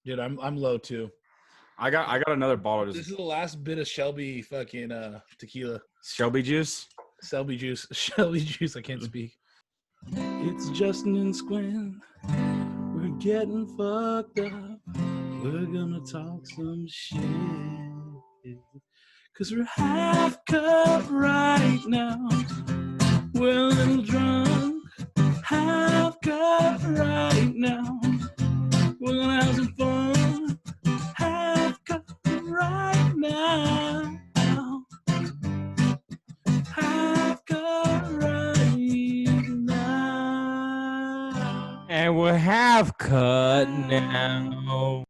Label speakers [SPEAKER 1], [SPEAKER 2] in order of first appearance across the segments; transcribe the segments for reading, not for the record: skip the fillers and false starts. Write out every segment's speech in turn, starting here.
[SPEAKER 1] Dude, I'm low too.
[SPEAKER 2] I got another bottle.
[SPEAKER 1] This is the last bit of Shelby fucking tequila.
[SPEAKER 2] Shelby juice.
[SPEAKER 1] Shelby juice. Shelby juice. I can't speak. It's Justin and Squint. We're getting fucked up. We're gonna talk some shit. Cause we're half cut right now. We're a little drunk. Half cut right now. We're gonna have some fun. Half cut right now. Half cut right now.
[SPEAKER 2] And we're half cut now.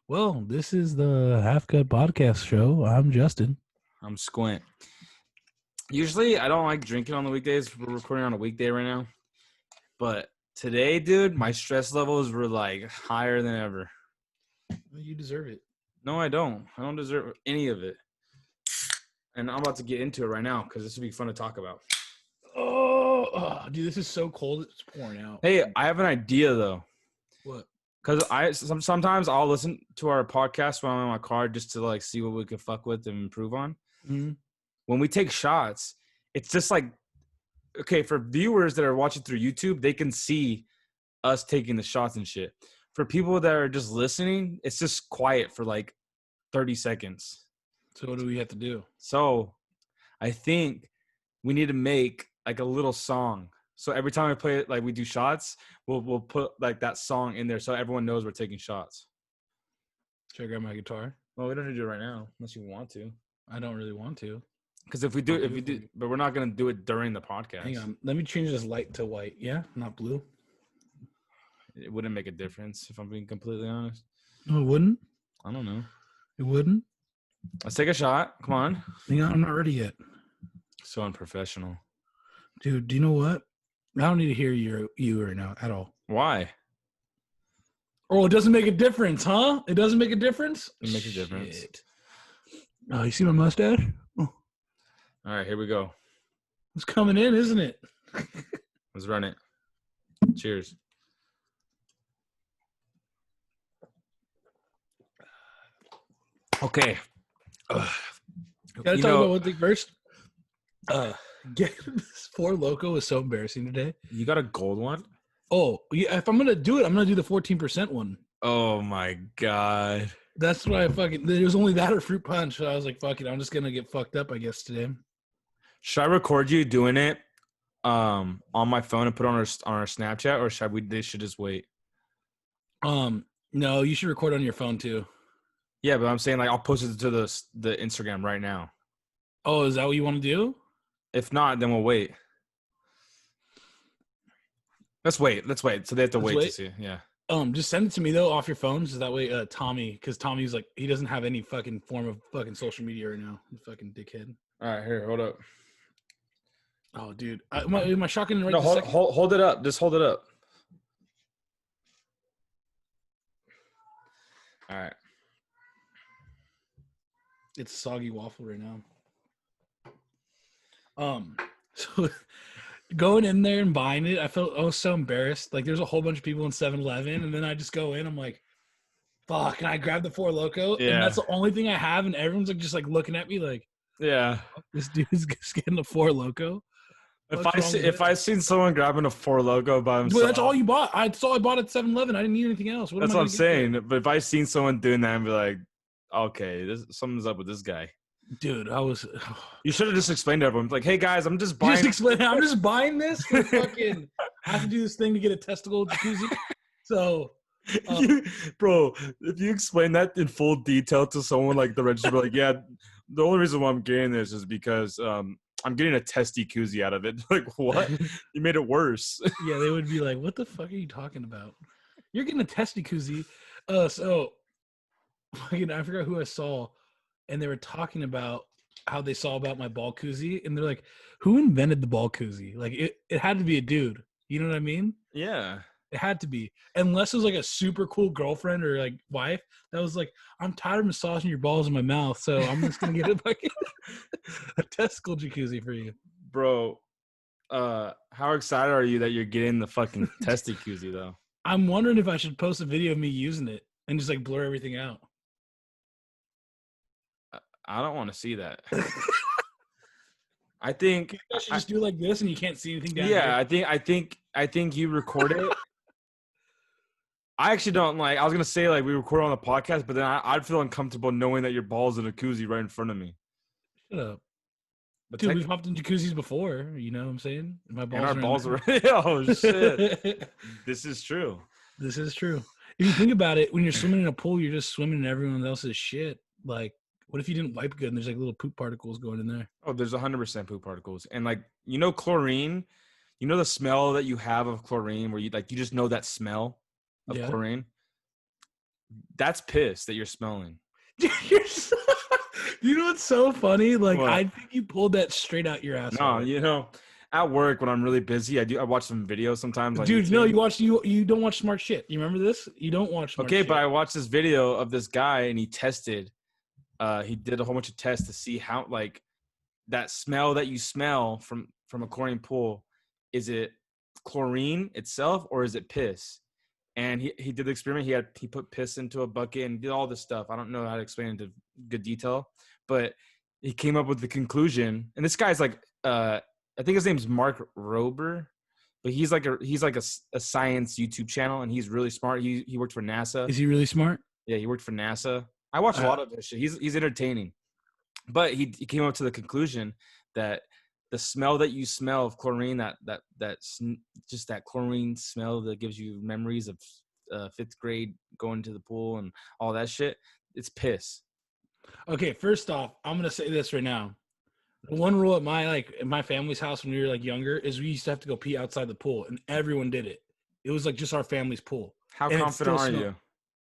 [SPEAKER 1] Well, this is the Half Cut Podcast Show. I'm Justin.
[SPEAKER 2] I'm Squint. Usually, I don't like drinking on the weekdays. We're recording on a weekday right now. But today, dude, my stress levels were like higher than ever.
[SPEAKER 1] Well, you deserve it.
[SPEAKER 2] No, I don't. I don't deserve any of it. And I'm about to get into it right now because this will be fun to talk about.
[SPEAKER 1] Oh, dude, this is so cold. It's pouring out.
[SPEAKER 2] Hey, I have an idea, though.
[SPEAKER 1] What?
[SPEAKER 2] Because sometimes I'll listen to our podcast when I'm in my car just to like see what we can fuck with and improve on.
[SPEAKER 1] Mm-hmm.
[SPEAKER 2] When we take shots, it's just like, okay, for viewers that are watching through YouTube, they can see us taking the shots and shit. For people that are just listening, it's just quiet for like 30 seconds.
[SPEAKER 1] So what do we have to do?
[SPEAKER 2] So I think we need to make like a little song. So every time I play it, like we do shots, we'll put like that song in there so everyone knows we're taking shots.
[SPEAKER 1] Should I grab my guitar?
[SPEAKER 2] Well, we don't have to do it right now unless you want to.
[SPEAKER 1] I don't really want to.
[SPEAKER 2] Because if we do, but we're not gonna do it during the podcast.
[SPEAKER 1] Hang on, let me change this light to white. Yeah, not blue.
[SPEAKER 2] It wouldn't make a difference if I'm being completely honest.
[SPEAKER 1] No, it wouldn't.
[SPEAKER 2] I don't know.
[SPEAKER 1] It wouldn't.
[SPEAKER 2] Let's take a shot. Come on.
[SPEAKER 1] Hang on, I'm not ready yet.
[SPEAKER 2] So unprofessional.
[SPEAKER 1] Dude, do you know what? I don't need to hear you right now at all.
[SPEAKER 2] Why?
[SPEAKER 1] Oh, it doesn't make a difference, huh? It doesn't make a difference?
[SPEAKER 2] It makes a difference.
[SPEAKER 1] Shit. Oh, you see my mustache? Oh.
[SPEAKER 2] All right, here we go.
[SPEAKER 1] It's coming in, isn't it?
[SPEAKER 2] Let's run it. Cheers. Okay.
[SPEAKER 1] Gotta talk about one thing first. Getting this Four Loko was so embarrassing today.
[SPEAKER 2] You got a gold one?
[SPEAKER 1] Oh, yeah. If I'm gonna do it, I'm gonna do the 14% one.
[SPEAKER 2] Oh my god.
[SPEAKER 1] That's why there was only that or fruit punch. So I was like, fuck it, I'm just gonna get fucked up, I guess, today.
[SPEAKER 2] Should I record you doing it on my phone and put it on our Snapchat, or they should just wait?
[SPEAKER 1] No, you should record on your phone too.
[SPEAKER 2] Yeah, but I'm saying like I'll post it to the Instagram right now.
[SPEAKER 1] Oh, is that what you want to do?
[SPEAKER 2] If not, then we'll wait. Let's wait. So they have to wait to see. Yeah.
[SPEAKER 1] Just send it to me though off your phone, so that way, because Tommy's like he doesn't have any fucking form of fucking social media right now. You fucking dickhead.
[SPEAKER 2] All right, here, hold up.
[SPEAKER 1] Oh, dude, am I shocking right?
[SPEAKER 2] No, hold it up. Just hold it up. All right.
[SPEAKER 1] It's soggy waffle right now. So going in there and buying it, I was so embarrassed. Like there's a whole bunch of people in 7-Eleven, and then I just go in, I'm like, fuck, and I grab the Four Loko, and that's the only thing I have, and everyone's like just like looking at me like,
[SPEAKER 2] yeah,
[SPEAKER 1] this dude's just getting a Four Loko.
[SPEAKER 2] If I seen someone grabbing a Four Loko by himself,
[SPEAKER 1] but that's all you bought. That's all I bought at 7-Eleven. I didn't need anything else.
[SPEAKER 2] That's what I'm saying. But if I seen someone doing that, I'd be like, okay, something's up with this guy.
[SPEAKER 1] Dude,
[SPEAKER 2] You should have just explained to everyone, like, hey guys, I'm just buying.
[SPEAKER 1] I'm just buying this for fucking. I have to do this thing to get a testicle jacuzzi. So,
[SPEAKER 2] bro, if you explain that in full detail to someone like the register, like, yeah, the only reason why I'm getting this is because I'm getting a testy koozie out of it. Like, what? You made it worse.
[SPEAKER 1] Yeah, they would be like, what the fuck are you talking about? You're getting a testy koozie. So, fucking, I forgot who I saw. And they were talking about how they saw about my ball koozie. And they're like, who invented the ball koozie? Like, it had to be a dude. You know what I mean?
[SPEAKER 2] Yeah.
[SPEAKER 1] It had to be. Unless it was like a super cool girlfriend or like wife that was like, I'm tired of massaging your balls in my mouth, so I'm just going to get a testicle jacuzzi for you.
[SPEAKER 2] Bro, how excited are you that you're getting the fucking testy Cuzzi though?
[SPEAKER 1] I'm wondering if I should post a video of me using it and just like blur everything out.
[SPEAKER 2] I don't want to see that. I think
[SPEAKER 1] I should just do like this, and you can't see anything down
[SPEAKER 2] yeah,
[SPEAKER 1] here.
[SPEAKER 2] I think you record it. I actually don't like. I was gonna say like we record on the podcast, but then I'd feel uncomfortable knowing that your balls in a koozie right in front of me.
[SPEAKER 1] Shut up.
[SPEAKER 2] But
[SPEAKER 1] Dude, we've hopped in jacuzzis before. You know what I'm saying? My balls
[SPEAKER 2] and our
[SPEAKER 1] are
[SPEAKER 2] balls
[SPEAKER 1] in
[SPEAKER 2] are. Oh shit! This is true.
[SPEAKER 1] This is true. If you think about it, when you're swimming in a pool, you're just swimming in everyone else's shit. Like, what if you didn't wipe good and there's like little poop particles going in there?
[SPEAKER 2] Oh, there's 100% poop particles, and like chlorine. You know the smell that you have of chlorine, where you just know that smell of chlorine. That's piss that you're smelling.
[SPEAKER 1] You know what's so funny? Like,
[SPEAKER 2] What?
[SPEAKER 1] I think you pulled that straight out your ass.
[SPEAKER 2] No, at work when I'm really busy, I watch some videos sometimes. On
[SPEAKER 1] Dude,
[SPEAKER 2] YouTube.
[SPEAKER 1] no, you don't watch smart shit. You remember this? You don't watch smart shit.
[SPEAKER 2] Okay, but I watched this video of this guy and he tested. He did a whole bunch of tests to see how like that smell that you smell from a chlorine pool, is it chlorine itself or is it piss? And he did the experiment. He put piss into a bucket and did all this stuff. I don't know how to explain it into good detail, but he came up with the conclusion. And this guy's like, I think his name's Mark Rober, but he's like a science YouTube channel, and he's really smart. He worked for NASA.
[SPEAKER 1] Is he really smart?
[SPEAKER 2] Yeah, he worked for NASA. I watch a lot of his shit. He's entertaining, but he came up to the conclusion that the smell that you smell of chlorine, that's just that chlorine smell that gives you memories of 5th grade going to the pool and all that shit, it's piss.
[SPEAKER 1] Okay, first off, I'm gonna say this right now. The one rule at my family's house when we were like younger is we used to have to go pee outside the pool, and everyone did it. It was like just our family's pool.
[SPEAKER 2] How confident are you?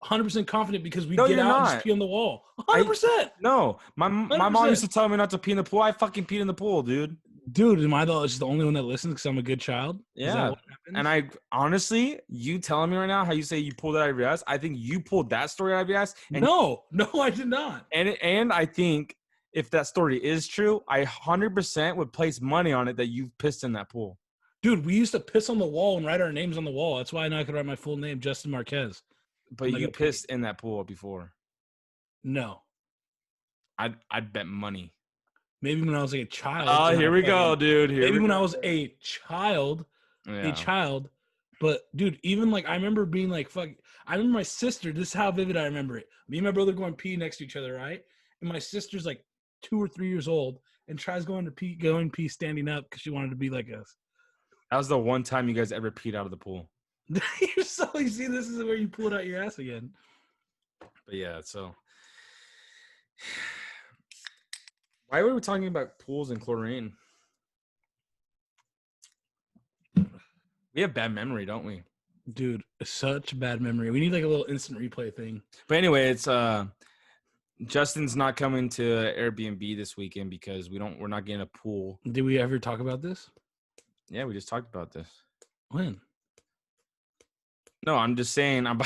[SPEAKER 1] 100% confident because we
[SPEAKER 2] No,
[SPEAKER 1] get
[SPEAKER 2] you're
[SPEAKER 1] out and
[SPEAKER 2] not.
[SPEAKER 1] just pee on the wall. 100%.
[SPEAKER 2] No, my mom
[SPEAKER 1] 100%.
[SPEAKER 2] used to tell me not to pee in the pool. I fucking peed in the pool, dude.
[SPEAKER 1] Dude, am I just the only one that listens because I'm a good child?
[SPEAKER 2] Yeah. And I honestly, you telling me right now how you say you pulled that out of your ass, I think you pulled that story out of your ass. And
[SPEAKER 1] no, I did not.
[SPEAKER 2] And I think if that story is true, I 100% would place money on it that you've pissed in that pool.
[SPEAKER 1] Dude, we used to piss on the wall and write our names on the wall. That's why I know I could write my full name, Justin Marquez.
[SPEAKER 2] But you pissed in that pool before.
[SPEAKER 1] No.
[SPEAKER 2] I'd bet money.
[SPEAKER 1] Maybe when I was like a child.
[SPEAKER 2] Oh, here we go, dude.
[SPEAKER 1] Maybe when I was a child. But dude, even like I remember being like, fuck. I remember my sister. This is how vivid I remember it. Me and my brother going pee next to each other, right? And my sister's like 2 or 3 years old and tries going pee standing up because she wanted to be like us.
[SPEAKER 2] That was the one time you guys ever peed out of the pool.
[SPEAKER 1] You see, this is where you pull it out your ass again.
[SPEAKER 2] But yeah, so why were we talking about pools and chlorine? We have bad memory, don't we?
[SPEAKER 1] Dude, such bad memory. We need like a little instant replay thing.
[SPEAKER 2] But anyway, it's Justin's not coming to Airbnb this weekend because we're not getting a pool.
[SPEAKER 1] Did we ever talk about this?
[SPEAKER 2] Yeah, we just talked about this.
[SPEAKER 1] When?
[SPEAKER 2] No, I'm just saying. Oh,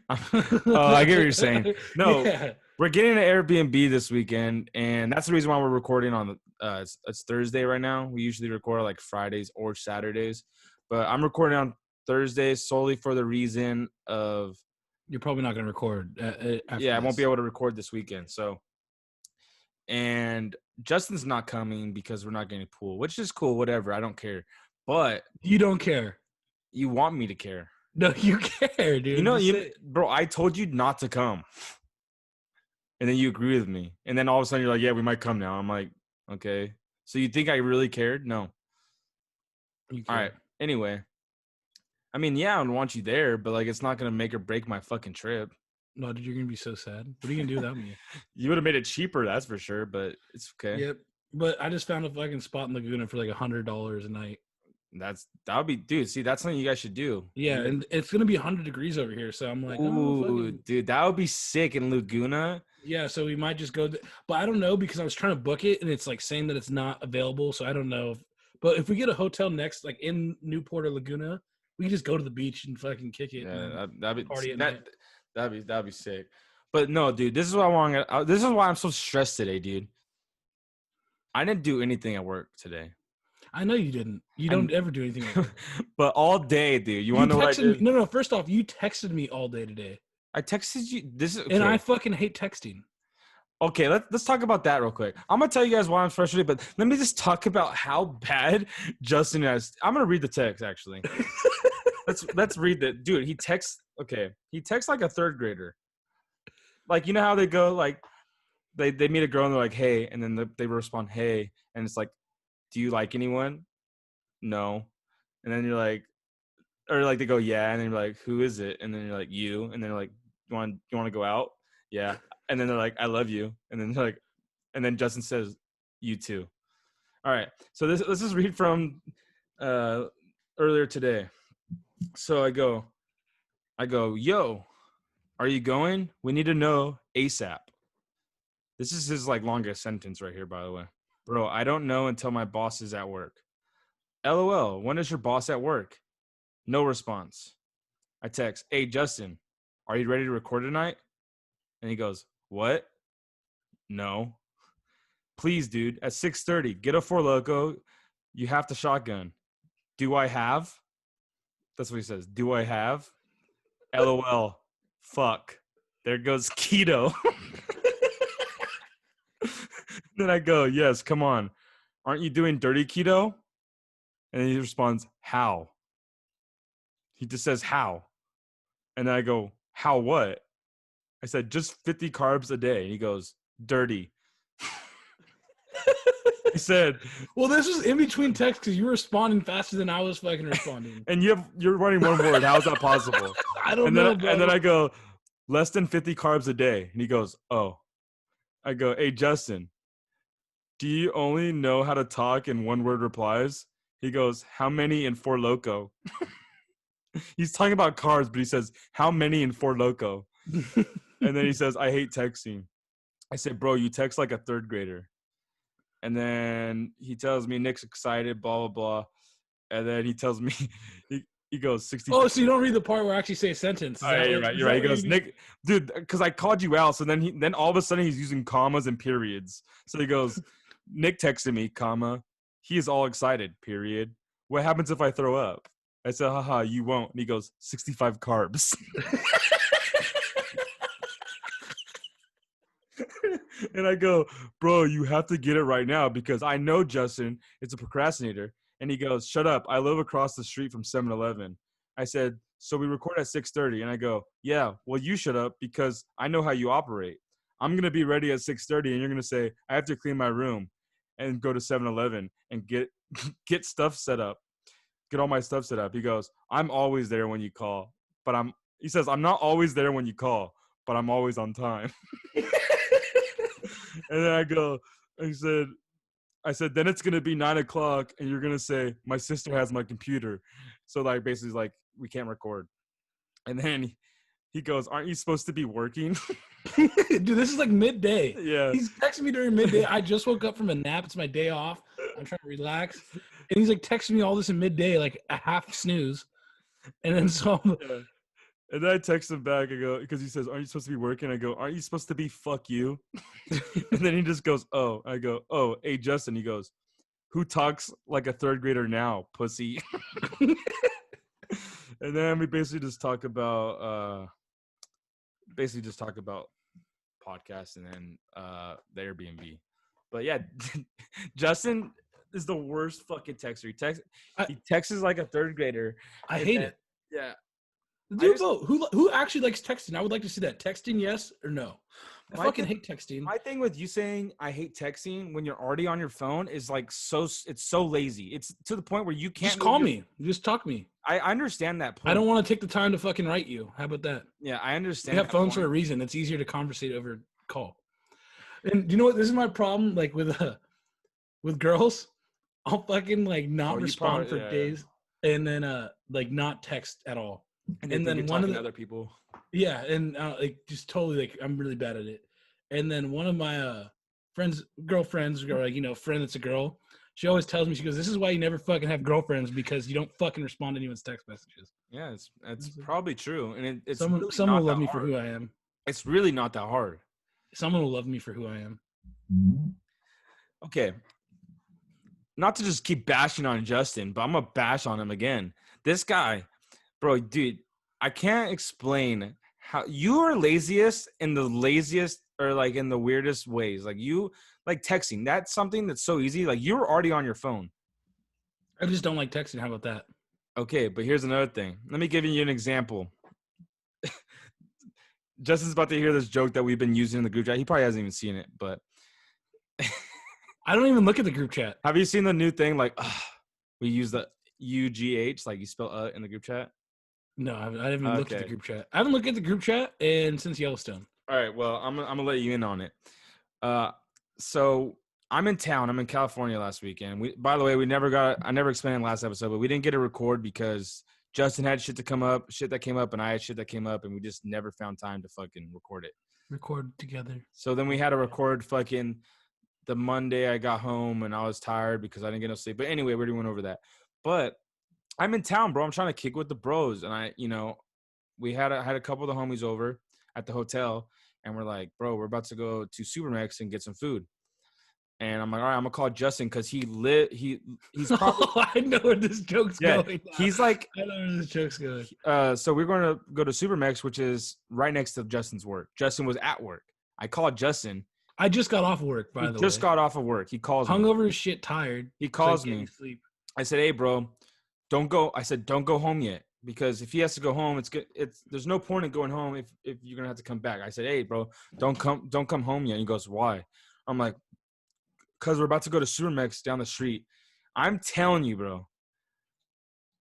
[SPEAKER 2] I get what you're saying. No, yeah. We're getting an Airbnb this weekend, and that's the reason why we're recording on it's Thursday right now. We usually record like Fridays or Saturdays, but I'm recording on Thursdays solely for the reason of
[SPEAKER 1] you're probably not going to record.
[SPEAKER 2] I won't be able to record this weekend. So, and Justin's not coming because we're not getting a pool, which is cool. Whatever, I don't care. But
[SPEAKER 1] you don't care.
[SPEAKER 2] You want me to care.
[SPEAKER 1] No, you care, dude.
[SPEAKER 2] Bro, I told you not to come. And then you agree with me. And then all of a sudden you're like, yeah, we might come now. I'm like, okay. So you think I really cared? No. All right. Anyway. I mean, yeah, I would want you there, but like it's not going to make or break my fucking trip.
[SPEAKER 1] No, dude, you're going to be so sad. What are you going to do without me?
[SPEAKER 2] You would have made it cheaper, that's for sure, but it's okay.
[SPEAKER 1] Yep. But I just found a fucking spot in Laguna for like $100 a night.
[SPEAKER 2] That would be, dude. See, that's something you guys should do.
[SPEAKER 1] Yeah, and it's gonna be 100 degrees over here, so I'm like,
[SPEAKER 2] ooh, dude, that would be sick in Laguna.
[SPEAKER 1] Yeah, so we might just go, but I don't know because I was trying to book it and it's like saying that it's not available, so I don't know. But if we get a hotel next, like in Newport or Laguna, we can just go to the beach and fucking kick it.
[SPEAKER 2] Yeah, that'd be sick. But no, dude, this is what I want. This is why I'm so stressed today, dude. I didn't do anything at work today.
[SPEAKER 1] I know you didn't. You don't ever do anything like that.
[SPEAKER 2] But all day, dude. You
[SPEAKER 1] You
[SPEAKER 2] want to know what I
[SPEAKER 1] texted me.
[SPEAKER 2] did?
[SPEAKER 1] No. First off, you texted me all day today,
[SPEAKER 2] I texted you. This is okay.
[SPEAKER 1] and I fucking hate texting.
[SPEAKER 2] Okay, let's talk about that real quick. I'm gonna tell you guys why I'm frustrated, but let me just talk about how bad Justin is. I'm gonna read the text actually. let's read that, dude. He texts like a third grader. Like, you know how they go, like they meet a girl and they're like, hey, and then they respond, hey, and it's like, do you like anyone? No. And then you're like, or like they go, yeah, and then you're like, who is it? And then you're like, you, and then they're like, you want to go out? Yeah. And then they're like, I love you. And then they're like, and then Justin says, you too. All right. So let's just read from earlier today. So I go, yo, are you going? We need to know ASAP. This is his like longest sentence right here, by the way. Bro, I don't know until my boss is at work. LOL, when is your boss at work? No response. I text, hey, Justin, are you ready to record tonight? And he goes, what? No. Please, dude, at 6:30, get a Four Loko. You have to shotgun. Do I have? That's what he says. Do I have? LOL. Fuck. There goes keto. Then I go, yes, come on. Aren't you doing dirty keto? And he responds, how? He just says, how? And then I go, how what? I said, just 50 carbs a day. And he goes, dirty. He said,
[SPEAKER 1] well, this was in between texts because you were responding faster than I was fucking responding.
[SPEAKER 2] And you're running one word. How is that possible?
[SPEAKER 1] I don't know, bro.
[SPEAKER 2] And then I go, less than 50 carbs a day. And he goes, oh. I go, hey, Justin, do you only know how to talk in one word replies? He goes, how many in Four Loko? He's talking about carbs, but he says, how many in Four Loko? And then he says, I hate texting. I said, bro, you text like a third grader. And then he tells me Nick's excited, blah, blah, blah. And then he tells me, he goes 60.
[SPEAKER 1] Oh, so you don't read the part where I actually say a sentence.
[SPEAKER 2] You're right. He goes, Nick, dude, because I called you out. So then all of a sudden he's using commas and periods. So he goes, Nick texted me, comma, he is all excited, period. What happens if I throw up? I said, haha, you won't. And he goes, 65 carbs. And I go, bro, you have to get it right now because I know Justin is a procrastinator. And he goes, shut up. I live across the street from 7-Eleven. I said, so we record at 6:30. And I go, yeah, well, you shut up because I know how you operate. I'm going to be ready at 6:30 and you're going to say, I have to clean my room and go to 7-Eleven and get stuff set up, get all my stuff set up. He goes, I'm always there when you call, he says, I'm not always there when you call, but I'm always on time. And then I said, then it's going to be 9:00 and you're going to say, my sister has my computer. So like basically like we can't record. And then he goes, aren't you supposed to be working?
[SPEAKER 1] Dude, this is like midday.
[SPEAKER 2] Yeah.
[SPEAKER 1] He's texting me during midday. I just woke up from a nap. It's my day off. I'm trying to relax. And he's like texting me all this in midday, like a half snooze. And then so
[SPEAKER 2] Yeah. And then I text him back. I go, because he says, aren't you supposed to be working? I go, aren't you supposed to be fuck you? And then he just goes, oh. I go, oh, hey, Justin. He goes, who talks like a third grader now, pussy? And then we basically just talk about podcasts and then the Airbnb. But yeah, Justin is the worst fucking texter. He texts like a third grader.
[SPEAKER 1] I hate it.
[SPEAKER 2] Yeah.
[SPEAKER 1] Do vote. Who actually likes texting? I would like to see that. Texting, yes or no? I fucking hate texting.
[SPEAKER 2] My thing with you saying I hate texting when you're already on your phone is like it's so lazy. It's to the point where you can't
[SPEAKER 1] just call me. Just talk me.
[SPEAKER 2] I understand that point.
[SPEAKER 1] I don't want to take the time to fucking write you. How about that?
[SPEAKER 2] Yeah, I understand.
[SPEAKER 1] We have phones for a reason. It's easier to conversate over call. And do you know what? This is my problem. Like with girls, I'll fucking like not respond for days, and then like not text at all.
[SPEAKER 2] And then one of the other people.
[SPEAKER 1] Yeah, and like just totally like I'm really bad at it. And then one of my girlfriends, or like friend that's a girl, she always tells me, she goes, "This is why you never fucking have girlfriends because you don't fucking respond to anyone's text messages."
[SPEAKER 2] Yeah, it's probably true, and it's
[SPEAKER 1] someone will love me for who I am.
[SPEAKER 2] It's really not that hard.
[SPEAKER 1] Someone will love me for who I am.
[SPEAKER 2] Okay. not to just keep bashing on Justin, but I'm gonna bash on him again. This guy, bro, dude, I can't explain how you are laziest in the laziest or like in the weirdest ways. Like you like texting. That's something that's so easy. Like you're already on your phone.
[SPEAKER 1] I just don't like texting. How about that?
[SPEAKER 2] Okay, but here's another thing. Let me give you an example. Justin's about to hear this joke that we've been using in the group chat. He probably hasn't even seen it, but
[SPEAKER 1] I don't even look at the group chat.
[SPEAKER 2] have you seen the new thing? Like, we use the UGH, like you spell in the group chat.
[SPEAKER 1] No, I haven't even looked at the
[SPEAKER 2] Okay.
[SPEAKER 1] group chat. I haven't looked at the group chat and since Yellowstone.
[SPEAKER 2] All right. Well, I'm gonna let you in on it. So I'm in town. I'm in California last weekend. By the way, I never explained in the last episode, but we didn't get a record because Justin had shit that came up, and I had shit that came up, and we just never found time to fucking record it.
[SPEAKER 1] Record together.
[SPEAKER 2] So then we had to record fucking the Monday I got home, and I was tired because I didn't get no sleep. But anyway, we already went over that. But I'm in town, bro. I'm trying to kick with the bros, and we had a couple of the homies over at the hotel, and we're like, bro, we're about to go to Supermax and get some food. And I'm like, all right, I'm gonna call Justin because he's probably
[SPEAKER 1] I know where this joke's going. Now.
[SPEAKER 2] He's like,
[SPEAKER 1] I know where this joke's going.
[SPEAKER 2] So we're going to go to Supermax, which is right next to Justin's work. Justin was at work. I called Justin.
[SPEAKER 1] I just got off work, by the way.
[SPEAKER 2] He just got off of work. He calls me.
[SPEAKER 1] Hungover as shit, tired.
[SPEAKER 2] He calls me.
[SPEAKER 1] Sleep.
[SPEAKER 2] I said, hey, bro, don't go. I said, don't go home yet. Because if he has to go home, there's no point in going home if you're gonna have to come back. I said, hey, bro, don't come home yet. And he goes, why? I'm like, because we're about to go to Supermax down the street. I'm telling you, bro.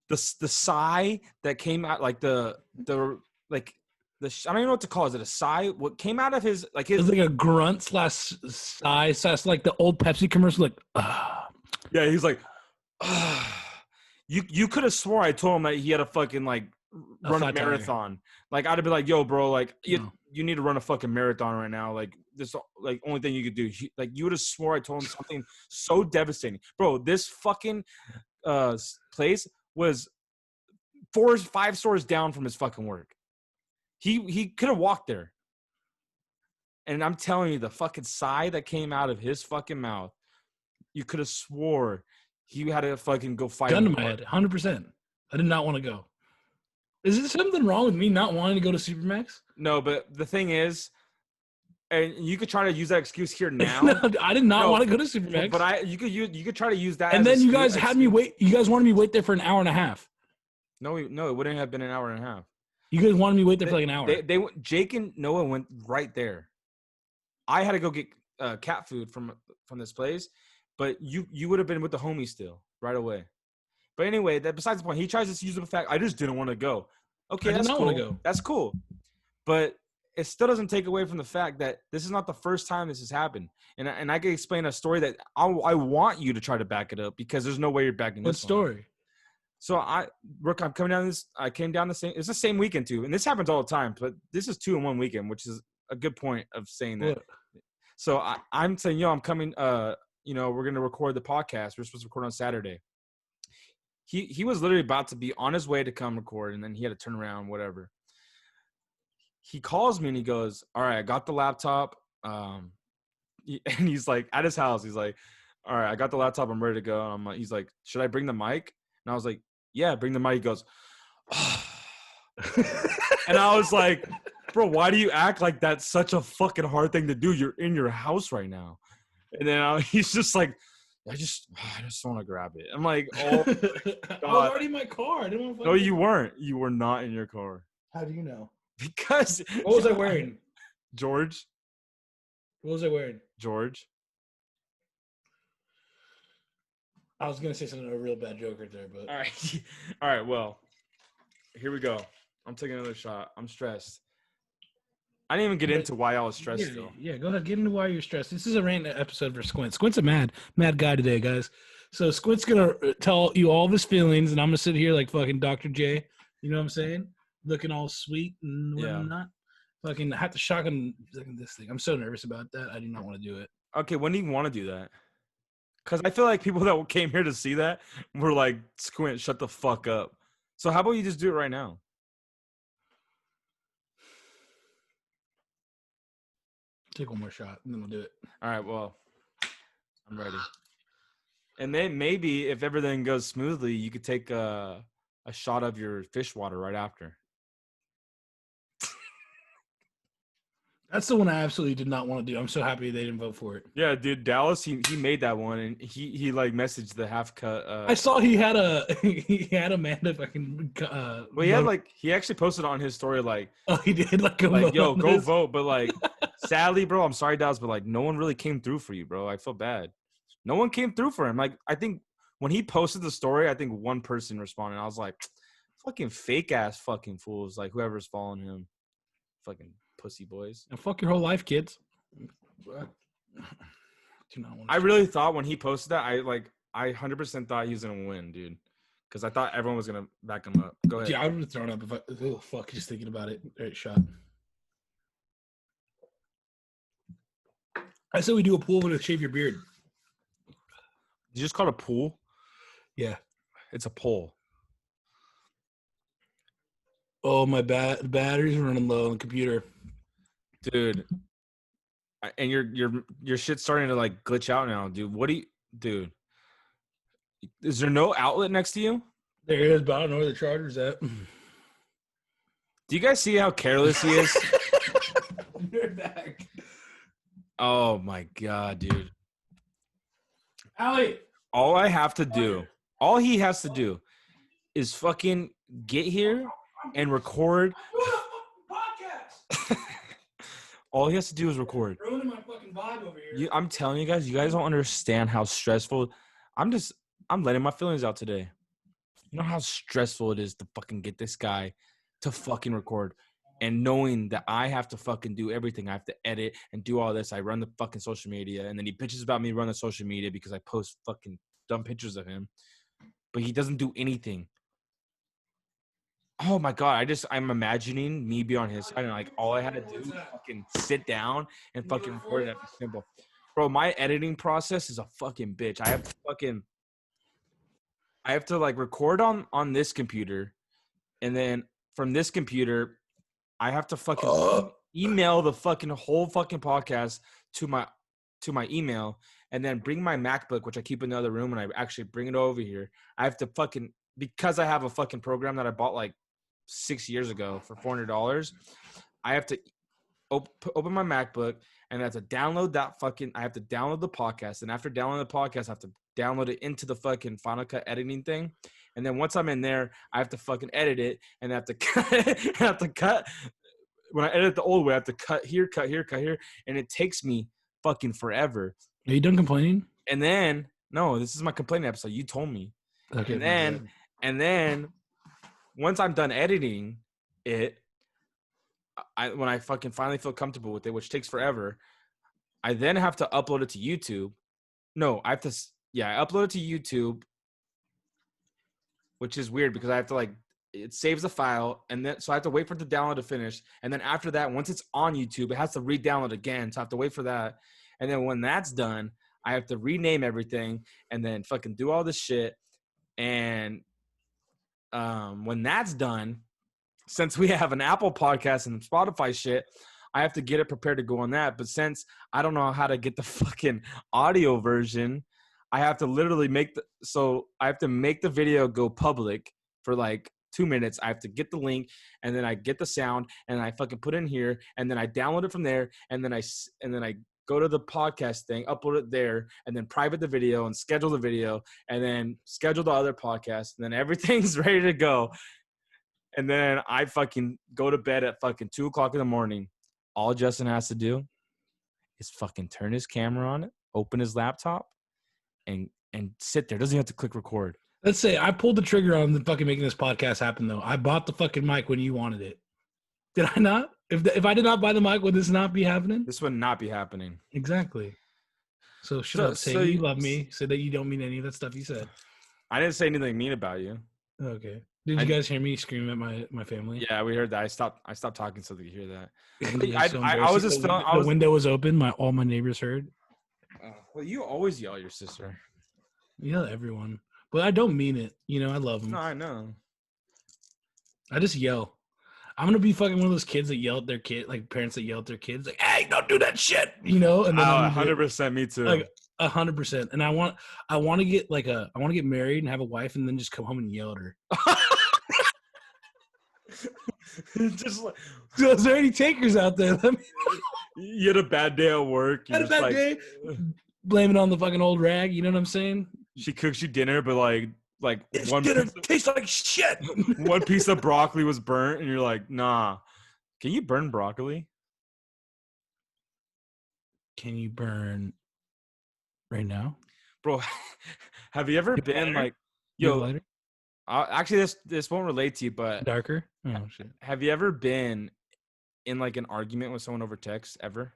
[SPEAKER 2] The sigh that came out, like I don't even know what to call it. Is it a sigh? What came out of his
[SPEAKER 1] It was like a grunt / sigh / like the old Pepsi commercial, like
[SPEAKER 2] Yeah, he's like, you could have swore I told him that he had a fucking like run a marathon. Like I'd have been like, yo, bro, like you need to run a fucking marathon right now. Like this, like only thing you could do. Like you would have swore I told him something so devastating, bro. This fucking place was 4-5 stores down from his fucking work. He could have walked there. And I'm telling you, the fucking sigh that came out of his fucking mouth, you could have swore he had to fucking go fight.
[SPEAKER 1] Gun to my head, 100%. I did not want to go. Is there something wrong with me not wanting to go to Supermax?
[SPEAKER 2] No, but the thing is, and you could try to use that excuse here now.
[SPEAKER 1] No, I did not want to go to Supermax.
[SPEAKER 2] But you could try to use that.
[SPEAKER 1] And then you guys had me wait. You guys wanted me wait there for an hour and a half.
[SPEAKER 2] No, it wouldn't have been an hour and a half.
[SPEAKER 1] You guys wanted me wait there for like an hour.
[SPEAKER 2] Jake and Noah went right there. I had to go get cat food from this place, but you would have been with the homies still right away. But anyway, that besides the point. He tries to use the fact I just didn't want to go. Okay, that's cool.
[SPEAKER 1] Go.
[SPEAKER 2] That's cool. But it still doesn't take away from the fact that this is not the first time this has happened. And I can explain a story that I want you to try to back it up because there's no way you're backing this. What
[SPEAKER 1] story?
[SPEAKER 2] So I'm coming down this. I came down it's the same weekend too, and this happens all the time. But this is 2 in 1 weekend, which is a good point of saying that.
[SPEAKER 1] What?
[SPEAKER 2] So I'm saying, yo, I'm coming. We're gonna record the podcast. We're supposed to record on Saturday. He was literally about to be on his way to come record, and then he had to turn around, whatever. He calls me and he goes, all right, I got the laptop. And he's like at his house. He's like, all right, I got the laptop. I'm ready to go. And he's like, should I bring the mic? And I was like, yeah, bring the mic. He goes, oh. And I was like, bro, why do you act like that's such a fucking hard thing to do? You're in your house right now. And then he's just like, I just want to grab it. I'm like, oh, God.
[SPEAKER 1] I was already in my car. I didn't want to.
[SPEAKER 2] No, you weren't. You were not in your car.
[SPEAKER 1] How do you know?
[SPEAKER 2] Because
[SPEAKER 1] what was I wearing?
[SPEAKER 2] George.
[SPEAKER 1] What was I wearing?
[SPEAKER 2] George.
[SPEAKER 1] I was gonna say something, a real bad joke right there, but
[SPEAKER 2] all right. Well, here we go. I'm taking another shot. I'm stressed. I didn't even get into why I was stressed though.
[SPEAKER 1] Yeah, go ahead. Get into why you're stressed. This is a rant episode for Squint. Squint's a mad guy today, guys. So Squint's gonna tell you all of his feelings, and I'm gonna sit here like fucking Dr. J. You know what I'm saying? Looking all sweet and whatnot. Fucking have to shock him. This thing. I'm so nervous about that. I do not want to do it.
[SPEAKER 2] Okay, when do you want to do that? Because I feel like people that came here to see that were like, Squint, shut the fuck up. So how about you just do it right now?
[SPEAKER 1] Take one more shot, and then we'll do it.
[SPEAKER 2] All right, well, I'm ready. And then maybe if everything goes smoothly, you could take a shot of your fish water right after.
[SPEAKER 1] That's the one I absolutely did not want to do. I'm so happy they didn't vote for it.
[SPEAKER 2] Yeah, dude, Dallas, he made that one, and he like messaged the half cut.
[SPEAKER 1] I saw he had Amanda fucking.
[SPEAKER 2] Well, he had like he actually posted on his story like,
[SPEAKER 1] Oh, he did like
[SPEAKER 2] yo, go vote, but like, sadly, bro, I'm sorry, Dallas, but like, no one really came through for you, bro. I feel bad. No one came through for him. Like, I think when he posted the story, I think one person responded. I was like, fucking fake ass fucking fools, like whoever's following him, fucking pussy boys.
[SPEAKER 1] And fuck your whole life, kids.
[SPEAKER 2] I really thought when he posted that, I 100% thought he was gonna win, dude, because I thought everyone was gonna back him up. Go ahead.
[SPEAKER 1] Yeah, I would have thrown up if I. Oh fuck! Just thinking about it. All right, shot. I said we do a pool with a shave your beard.
[SPEAKER 2] You just call it a pool?
[SPEAKER 1] Yeah.
[SPEAKER 2] It's a pole.
[SPEAKER 1] Oh, my battery's running low on the computer.
[SPEAKER 2] Dude. And your shit's starting to like glitch out now, dude. What do you, dude? Is there no outlet next to you?
[SPEAKER 1] There is, but I don't know where the charger's at.
[SPEAKER 2] Do you guys see how careless he is?
[SPEAKER 1] You're back.
[SPEAKER 2] Oh my god, dude.
[SPEAKER 1] Allie.
[SPEAKER 2] All he has to do is fucking get here and record.
[SPEAKER 1] Podcast.
[SPEAKER 2] All he has to do is record.
[SPEAKER 1] Ruining my fucking vibe over here.
[SPEAKER 2] I'm telling you guys don't understand how stressful. I'm letting my feelings out today. You know how stressful it is to fucking get this guy to fucking record, and knowing that I have to fucking do everything. I have to edit and do all this. I run the fucking social media, and then he bitches about me running social media because I post fucking dumb pictures of him, but he doesn't do anything. Oh my god, I'm imagining me be on his side, and like all I had to do was fucking sit down and fucking record it. That'd be simple. Bro, my editing process is a fucking bitch. I have to like record on this computer, and then from this computer, I have to fucking email the fucking whole fucking podcast to my email, and then bring my MacBook, which I keep in the other room, and I actually bring it over here. I have to fucking, because I have a fucking program that I bought like 6 years ago for $400. I have to open my MacBook, and I have to download I have to download the podcast. And after downloading the podcast, I have to download it into the fucking Final Cut editing thing. And then once I'm in there, I have to fucking edit it, and I have to cut. When I edit the old way, I have to cut here, and it takes me fucking forever.
[SPEAKER 1] Are you done complaining?
[SPEAKER 2] And then, no, this is my complaining episode. You told me.
[SPEAKER 1] Okay.
[SPEAKER 2] And then once I'm done editing it, when I fucking finally feel comfortable with it, which takes forever, I then have to upload it to YouTube. No, I upload it to YouTube, which is weird because I have to it saves the file, and then so I have to wait for the download to finish. And then after that, once it's on YouTube, it has to re-download again. So I have to wait for that. And then when that's done, I have to rename everything and then fucking do all this shit. And when that's done, since we have an Apple podcast and Spotify shit, I have to get it prepared to go on that. But since I don't know how to get the fucking audio version, I have to literally make the video go public for like 2 minutes. I have to get the link, and then I get the sound, and I fucking put it in here, and then I download it from there, and then I go to the podcast thing, upload it there, and then private the video and schedule the video, and then schedule the other podcast, and then everything's ready to go. And then I fucking go to bed at fucking 2:00 in the morning. All Justin has to do is fucking turn his camera on, open his laptop, and sit there. Doesn't even have to click record.
[SPEAKER 1] Let's say I pulled the trigger on the fucking making this podcast happen, though. I bought the fucking mic when you wanted it. Did I not? If I did not buy the mic, would this not be happening?
[SPEAKER 2] This would not be happening.
[SPEAKER 1] Exactly. So shut up. Say you love me. Say that you don't mean any of that stuff you said.
[SPEAKER 2] I didn't say anything mean about you.
[SPEAKER 1] Okay. Did you guys hear me screaming at my family?
[SPEAKER 2] Yeah, we heard that. I stopped talking so they could hear that.
[SPEAKER 1] I was just feeling the window was open. All my neighbors heard.
[SPEAKER 2] Well, you always yell at your sister.
[SPEAKER 1] You yell at everyone. But I don't mean it. I love them.
[SPEAKER 2] No, I know.
[SPEAKER 1] I just yell. I'm going to be fucking one of those kids that yell at their kid, like parents that yell at their kids, like, hey, don't do that shit, And then
[SPEAKER 2] 100% me too.
[SPEAKER 1] 100%. And I want to get I want to get married and have a wife, and then just come home and yell at her.
[SPEAKER 2] Just like,
[SPEAKER 1] So is there any takers out there? Let me
[SPEAKER 2] you had a bad day at work.
[SPEAKER 1] had a bad day. Blame it on the fucking old rag. You know what I'm saying?
[SPEAKER 2] She cooks you dinner, but like
[SPEAKER 1] This
[SPEAKER 2] one
[SPEAKER 1] dinner
[SPEAKER 2] piece of,
[SPEAKER 1] tastes like shit.
[SPEAKER 2] one piece of broccoli was burnt, and you're like, nah. Can you burn broccoli?
[SPEAKER 1] Can you burn right now?
[SPEAKER 2] Bro, have you ever been like,
[SPEAKER 1] Yo,
[SPEAKER 2] yo,
[SPEAKER 1] lighter?
[SPEAKER 2] actually this won't relate to you, but
[SPEAKER 1] Darker? Oh shit.
[SPEAKER 2] have you ever been in like an argument with someone over text ever?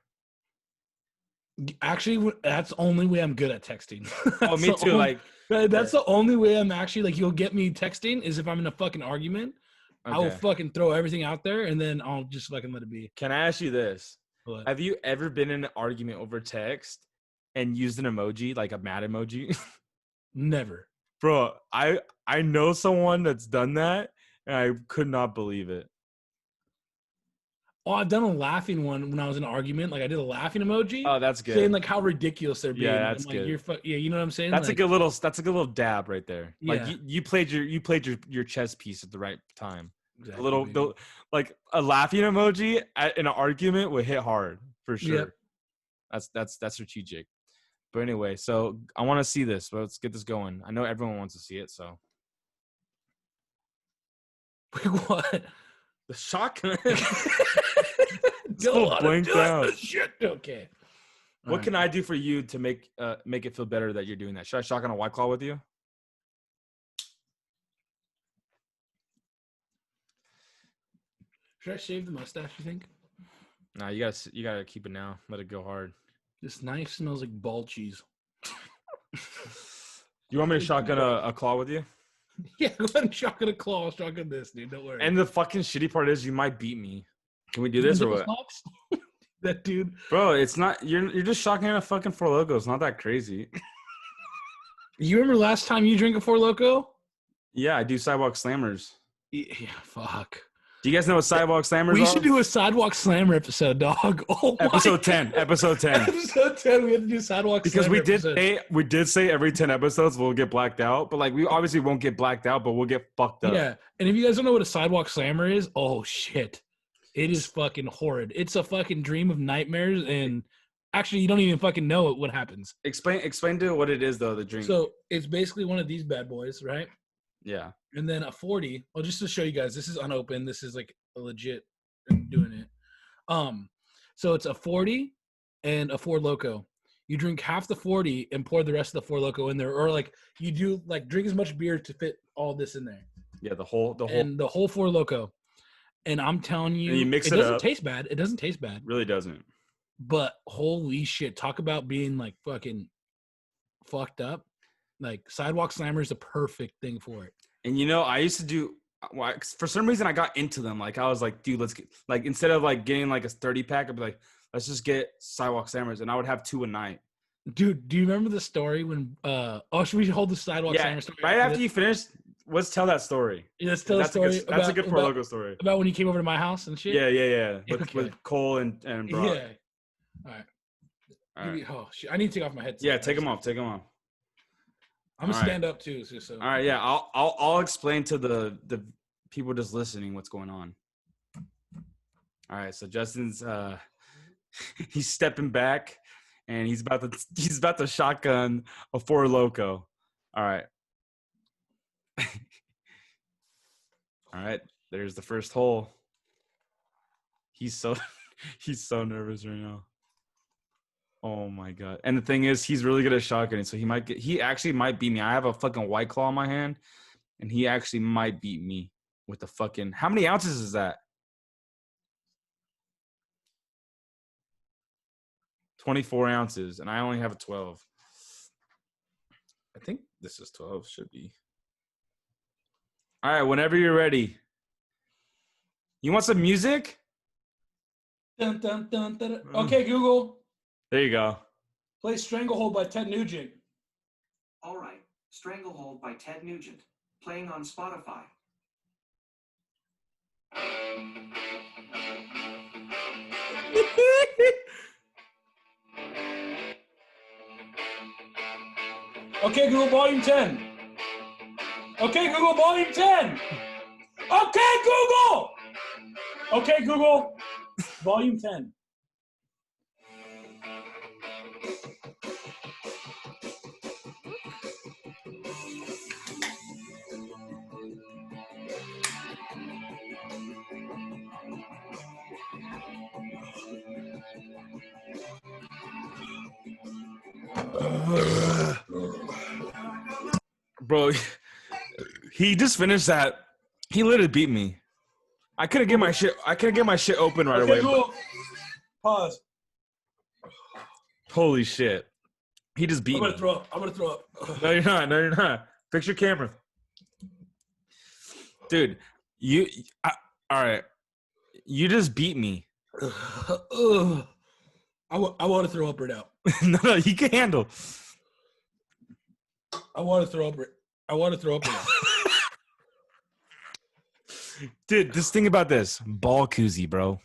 [SPEAKER 1] Actually, that's the only way I'm good at texting.
[SPEAKER 2] Oh, me too.
[SPEAKER 1] That's the only way I'm actually like, you'll get me texting is if I'm in a fucking argument. I will
[SPEAKER 2] Okay.
[SPEAKER 1] fucking throw everything out there and then I'll just fucking let it be.
[SPEAKER 2] Can I ask you this?
[SPEAKER 1] But
[SPEAKER 2] Have you ever been in an argument over text and used an emoji, like a mad emoji?
[SPEAKER 1] never.
[SPEAKER 2] Bro, I know someone that's done that, and I could not believe it.
[SPEAKER 1] Oh, I've done a laughing one when I was in an argument. Like I did a laughing emoji.
[SPEAKER 2] Oh, that's good.
[SPEAKER 1] Saying like how ridiculous they're being.
[SPEAKER 2] Yeah,
[SPEAKER 1] And
[SPEAKER 2] that's
[SPEAKER 1] I'm like,
[SPEAKER 2] good.
[SPEAKER 1] yeah, you know what I'm saying?
[SPEAKER 2] That's
[SPEAKER 1] like,
[SPEAKER 2] a good little dab right there. Like
[SPEAKER 1] Yeah.
[SPEAKER 2] you played your chess piece at the right time.
[SPEAKER 1] Exactly,
[SPEAKER 2] Like a laughing emoji in an argument would hit hard for sure.
[SPEAKER 1] Yep.
[SPEAKER 2] That's strategic. But anyway, so I want to see this. Let's get this going. I know everyone wants to see it, so
[SPEAKER 1] Wait, what?
[SPEAKER 2] the shotgun.
[SPEAKER 1] Go on,
[SPEAKER 2] blinked
[SPEAKER 1] do it.
[SPEAKER 2] out.
[SPEAKER 1] Shit. Okay.
[SPEAKER 2] What can I do for you to make it feel better that you're doing that? Should I shotgun a White Claw with you?
[SPEAKER 1] Should I shave the mustache, you think?
[SPEAKER 2] Nah, you gotta keep it now. Let it go hard.
[SPEAKER 1] This knife smells like ball cheese.
[SPEAKER 2] You want me to shotgun a claw with you?
[SPEAKER 1] Yeah, go ahead and shotgun a claw. Shotgun this, dude. Don't worry.
[SPEAKER 2] And the fucking shitty part is you might beat me. Can we do this or what?
[SPEAKER 1] That dude.
[SPEAKER 2] Bro, it's not you're just shotgunning a fucking Four Loko. It's not that crazy.
[SPEAKER 1] You remember last time you drank a Four Loko?
[SPEAKER 2] Yeah, I do sidewalk slammers.
[SPEAKER 1] Yeah, fuck.
[SPEAKER 2] Do you guys know what sidewalk slammers are?
[SPEAKER 1] We should do a sidewalk slammer episode, dog. Oh,
[SPEAKER 2] episode 10. Episode 10.
[SPEAKER 1] Episode 10. We have to do sidewalk
[SPEAKER 2] because
[SPEAKER 1] slammer.
[SPEAKER 2] Because we did say every 10 episodes we'll get blacked out, but like we obviously won't get blacked out, but we'll get fucked up.
[SPEAKER 1] Yeah, and if you guys don't know what a sidewalk slammer is, oh shit, it is fucking horrid. It's a fucking dream of nightmares, and actually, you don't even fucking know what happens.
[SPEAKER 2] Explain to what it is though. The dream.
[SPEAKER 1] So it's basically one of these bad boys, right?
[SPEAKER 2] Yeah.
[SPEAKER 1] And then a 40. Well, just to show you guys, this is unopened. This is like a legit doing it. So it's a 40 and a Four Loko. You drink half the 40 and pour the rest of the Four Loko in there, or like you do like drink as much beer to fit all this in there.
[SPEAKER 2] Yeah, the whole
[SPEAKER 1] Four Loko. And I'm telling you,
[SPEAKER 2] and you mix
[SPEAKER 1] it
[SPEAKER 2] it
[SPEAKER 1] doesn't
[SPEAKER 2] up.
[SPEAKER 1] taste bad. It doesn't taste bad.
[SPEAKER 2] Really doesn't.
[SPEAKER 1] But holy shit, talk about being like fucking fucked up. Like sidewalk slammer is the perfect thing for it.
[SPEAKER 2] And you know, I used to do for some reason I got into them. Like I was like, dude, let's get like instead of like getting like a 30 pack, I'd be like, let's just get sidewalk slammers, and I would have 2 a night.
[SPEAKER 1] Dude, do you remember the story when should we hold the sidewalk slammer story?
[SPEAKER 2] Right after you finish, let's tell that story.
[SPEAKER 1] Yeah, let's tell the story.
[SPEAKER 2] That's a good Four Loko story.
[SPEAKER 1] About when you came over to my house and shit?
[SPEAKER 2] Yeah. With Cole and Brock.
[SPEAKER 1] Yeah. All right. Oh shit. I need to take off my headset.
[SPEAKER 2] Yeah, take them off.
[SPEAKER 1] I'm gonna stand up too. So.
[SPEAKER 2] All right, yeah. I'll explain to the people just listening what's going on. All right, so Justin's he's stepping back and he's about to shotgun a Four Loko. All right. All right, there's the first hole. He's so nervous right now. Oh my god! And the thing is, he's really good at shotgunning, so he actually might beat me. I have a fucking White Claw in my hand, and he actually might beat me with the fucking. How many ounces is that? 24 ounces, and I only have a 12. I think this is 12. Should be. All right, whenever you're ready. You want some music?
[SPEAKER 1] Dun, dun, dun, dun, dun. Okay, Google.
[SPEAKER 2] There you go.
[SPEAKER 1] Play Stranglehold by Ted Nugent.
[SPEAKER 3] All right, Stranglehold by Ted Nugent, playing on Spotify.
[SPEAKER 1] Okay, Google, volume 10. Okay, Google, volume 10. Okay, Google. Okay, Google, volume 10.
[SPEAKER 2] Bro, he just finished that. He literally beat me. I couldn't get my shit. I couldn't get my shit open right away.
[SPEAKER 1] Okay, Google. Pause.
[SPEAKER 2] Holy shit! He just beat
[SPEAKER 1] I'm gonna
[SPEAKER 2] me.
[SPEAKER 1] throw up. I'm gonna throw up.
[SPEAKER 2] No, you're not. No, you're not. Fix your camera, dude. All right. You just beat me.
[SPEAKER 1] I want to throw up right now.
[SPEAKER 2] No, you can handle.
[SPEAKER 1] I want to throw up. I want to throw up right now.
[SPEAKER 2] Dude, just think about this. Ball koozie, bro.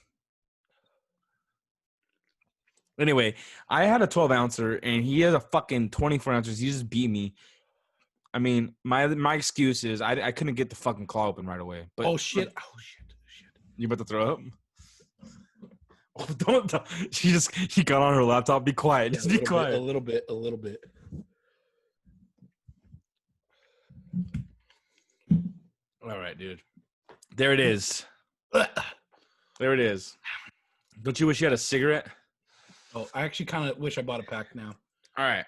[SPEAKER 2] Anyway, I had a 12 ouncer and he has a fucking 24 ounces. He just beat me. I mean, my excuse is I couldn't get the fucking claw open right away. But
[SPEAKER 1] Oh shit!
[SPEAKER 2] You about to throw up? Oh, don't. She got on her laptop. Be quiet. Just be quiet.
[SPEAKER 1] A little bit.
[SPEAKER 2] All right, dude. There it is. There it is. Don't you wish you had a cigarette?
[SPEAKER 1] Oh, I actually kind of wish I bought a pack now.
[SPEAKER 2] All right.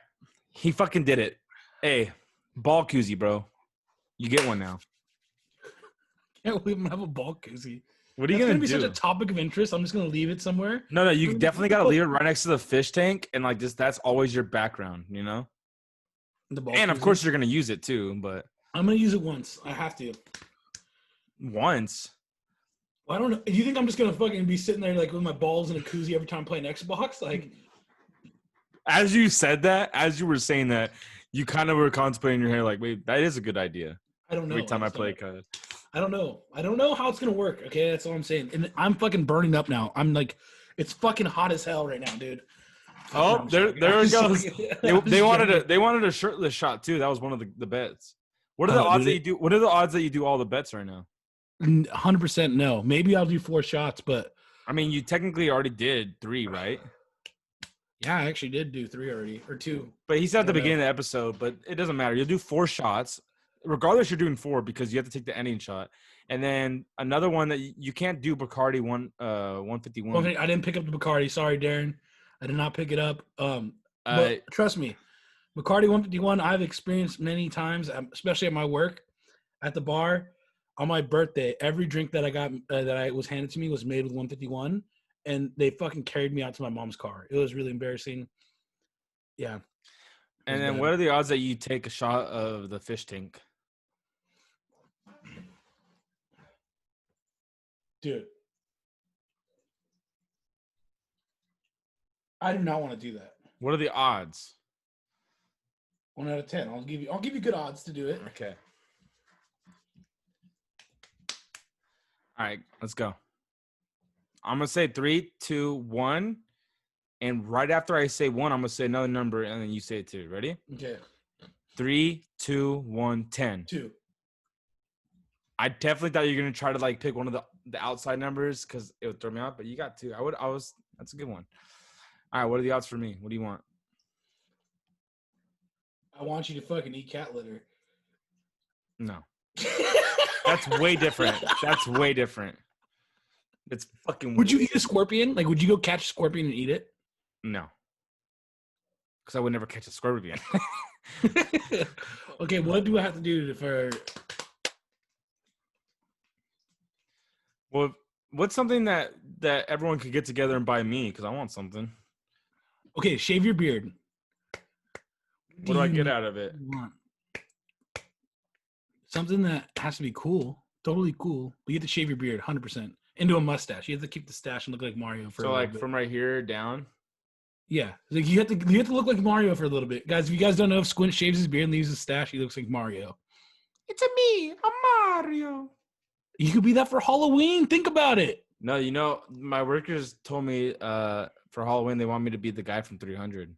[SPEAKER 2] He fucking did it. Hey, ball koozie, bro. You get one now.
[SPEAKER 1] Can't we even have a ball koozie?
[SPEAKER 2] What are you
[SPEAKER 1] That's
[SPEAKER 2] gonna
[SPEAKER 1] be
[SPEAKER 2] do?
[SPEAKER 1] such a topic of interest. I'm just gonna leave it somewhere.
[SPEAKER 2] No, you definitely gotta leave it right next to the fish tank, and like just that's always your background, you know.
[SPEAKER 1] The ball
[SPEAKER 2] And of
[SPEAKER 1] koozie?
[SPEAKER 2] course you're gonna use it too, but
[SPEAKER 1] I'm gonna use it once. I have to.
[SPEAKER 2] once.
[SPEAKER 1] Well, I don't know. Do you think I'm just gonna fucking be sitting there like with my balls in a koozie every time I'm playing Xbox? Like,
[SPEAKER 2] As you said that, as you were saying that, you kind of were contemplating in your head, like, wait, that is a good idea.
[SPEAKER 1] I don't know.
[SPEAKER 2] Every time I
[SPEAKER 1] just
[SPEAKER 2] play
[SPEAKER 1] don't know.
[SPEAKER 2] COD.
[SPEAKER 1] I don't know. I don't know how it's gonna work. Okay, that's all I'm saying. And I'm fucking burning up now. I'm like, it's fucking hot as hell right now, dude.
[SPEAKER 2] Oh,
[SPEAKER 1] I'm
[SPEAKER 2] there
[SPEAKER 1] joking.
[SPEAKER 2] it
[SPEAKER 1] I'm just
[SPEAKER 2] goes.
[SPEAKER 1] joking.
[SPEAKER 2] They wanted a shirtless shot too. That was one of the bets. What are the
[SPEAKER 1] Oh,
[SPEAKER 2] odds
[SPEAKER 1] dude,
[SPEAKER 2] that you do? What are the odds that you do all the bets right now?
[SPEAKER 1] 100% no. Maybe I'll do 4 shots, but
[SPEAKER 2] I mean, you technically already did 3, right?
[SPEAKER 1] yeah, I actually did do 3 already or 2.
[SPEAKER 2] But he said at the
[SPEAKER 1] I don't
[SPEAKER 2] beginning of the episode, but it doesn't matter. You'll do 4 shots. Regardless, you're doing 4 because you have to take the ending shot. And then another one that you can't do Bacardi 151.
[SPEAKER 1] I didn't pick up the Bacardi. Sorry, Darren. I did not pick it up. But trust me, Bacardi 151, I've experienced many times, especially at my work, at the bar, on my birthday. Every drink that I got that I was handed to me was made with 151, and they fucking carried me out to my mom's car. It was really embarrassing. Yeah.
[SPEAKER 2] And then what are the odds that you take a shot of the fish tank?
[SPEAKER 1] Dude, I do not want to do that.
[SPEAKER 2] What are the odds?
[SPEAKER 1] 1 out of 10. I'll give you good odds to do it.
[SPEAKER 2] Okay. All right, let's go. I'm gonna say 3, 2, 1, and right after I say 1, I'm gonna say another number, and then you say it 2. Ready?
[SPEAKER 1] Okay.
[SPEAKER 2] 3, 2, 1, 10.
[SPEAKER 1] 2.
[SPEAKER 2] I definitely thought you were gonna try to like pick one of the outside numbers because it would throw me out, but you got 2. That's a good one. All right, what are the odds for me? What do you want?
[SPEAKER 1] I want you to fucking eat cat litter.
[SPEAKER 2] No. That's way different. That's way different. It's fucking.
[SPEAKER 1] Would you eat a scorpion? Like, would you go catch a scorpion and eat it?
[SPEAKER 2] No. Because I would never catch a scorpion.
[SPEAKER 1] Okay, what do I have to do for?
[SPEAKER 2] Well, what's something that everyone could get together and buy me? Because I want something.
[SPEAKER 1] Okay, shave your beard.
[SPEAKER 2] What do I get out of it?
[SPEAKER 1] Want? Something that has to be cool, totally cool. But you have to shave your beard, 100%, into a mustache. You have to keep the stash and look like Mario for.
[SPEAKER 2] So
[SPEAKER 1] a
[SPEAKER 2] like
[SPEAKER 1] bit.
[SPEAKER 2] from right here down.
[SPEAKER 1] Yeah, like you have to look like Mario for a little bit, guys. If you guys don't know, if Squint shaves his beard and leaves his stash, he looks like Mario. It's me, I'm Mario. You could be that for Halloween. Think about it.
[SPEAKER 2] No, you know, my workers told me for Halloween they want me to be the guy from 300.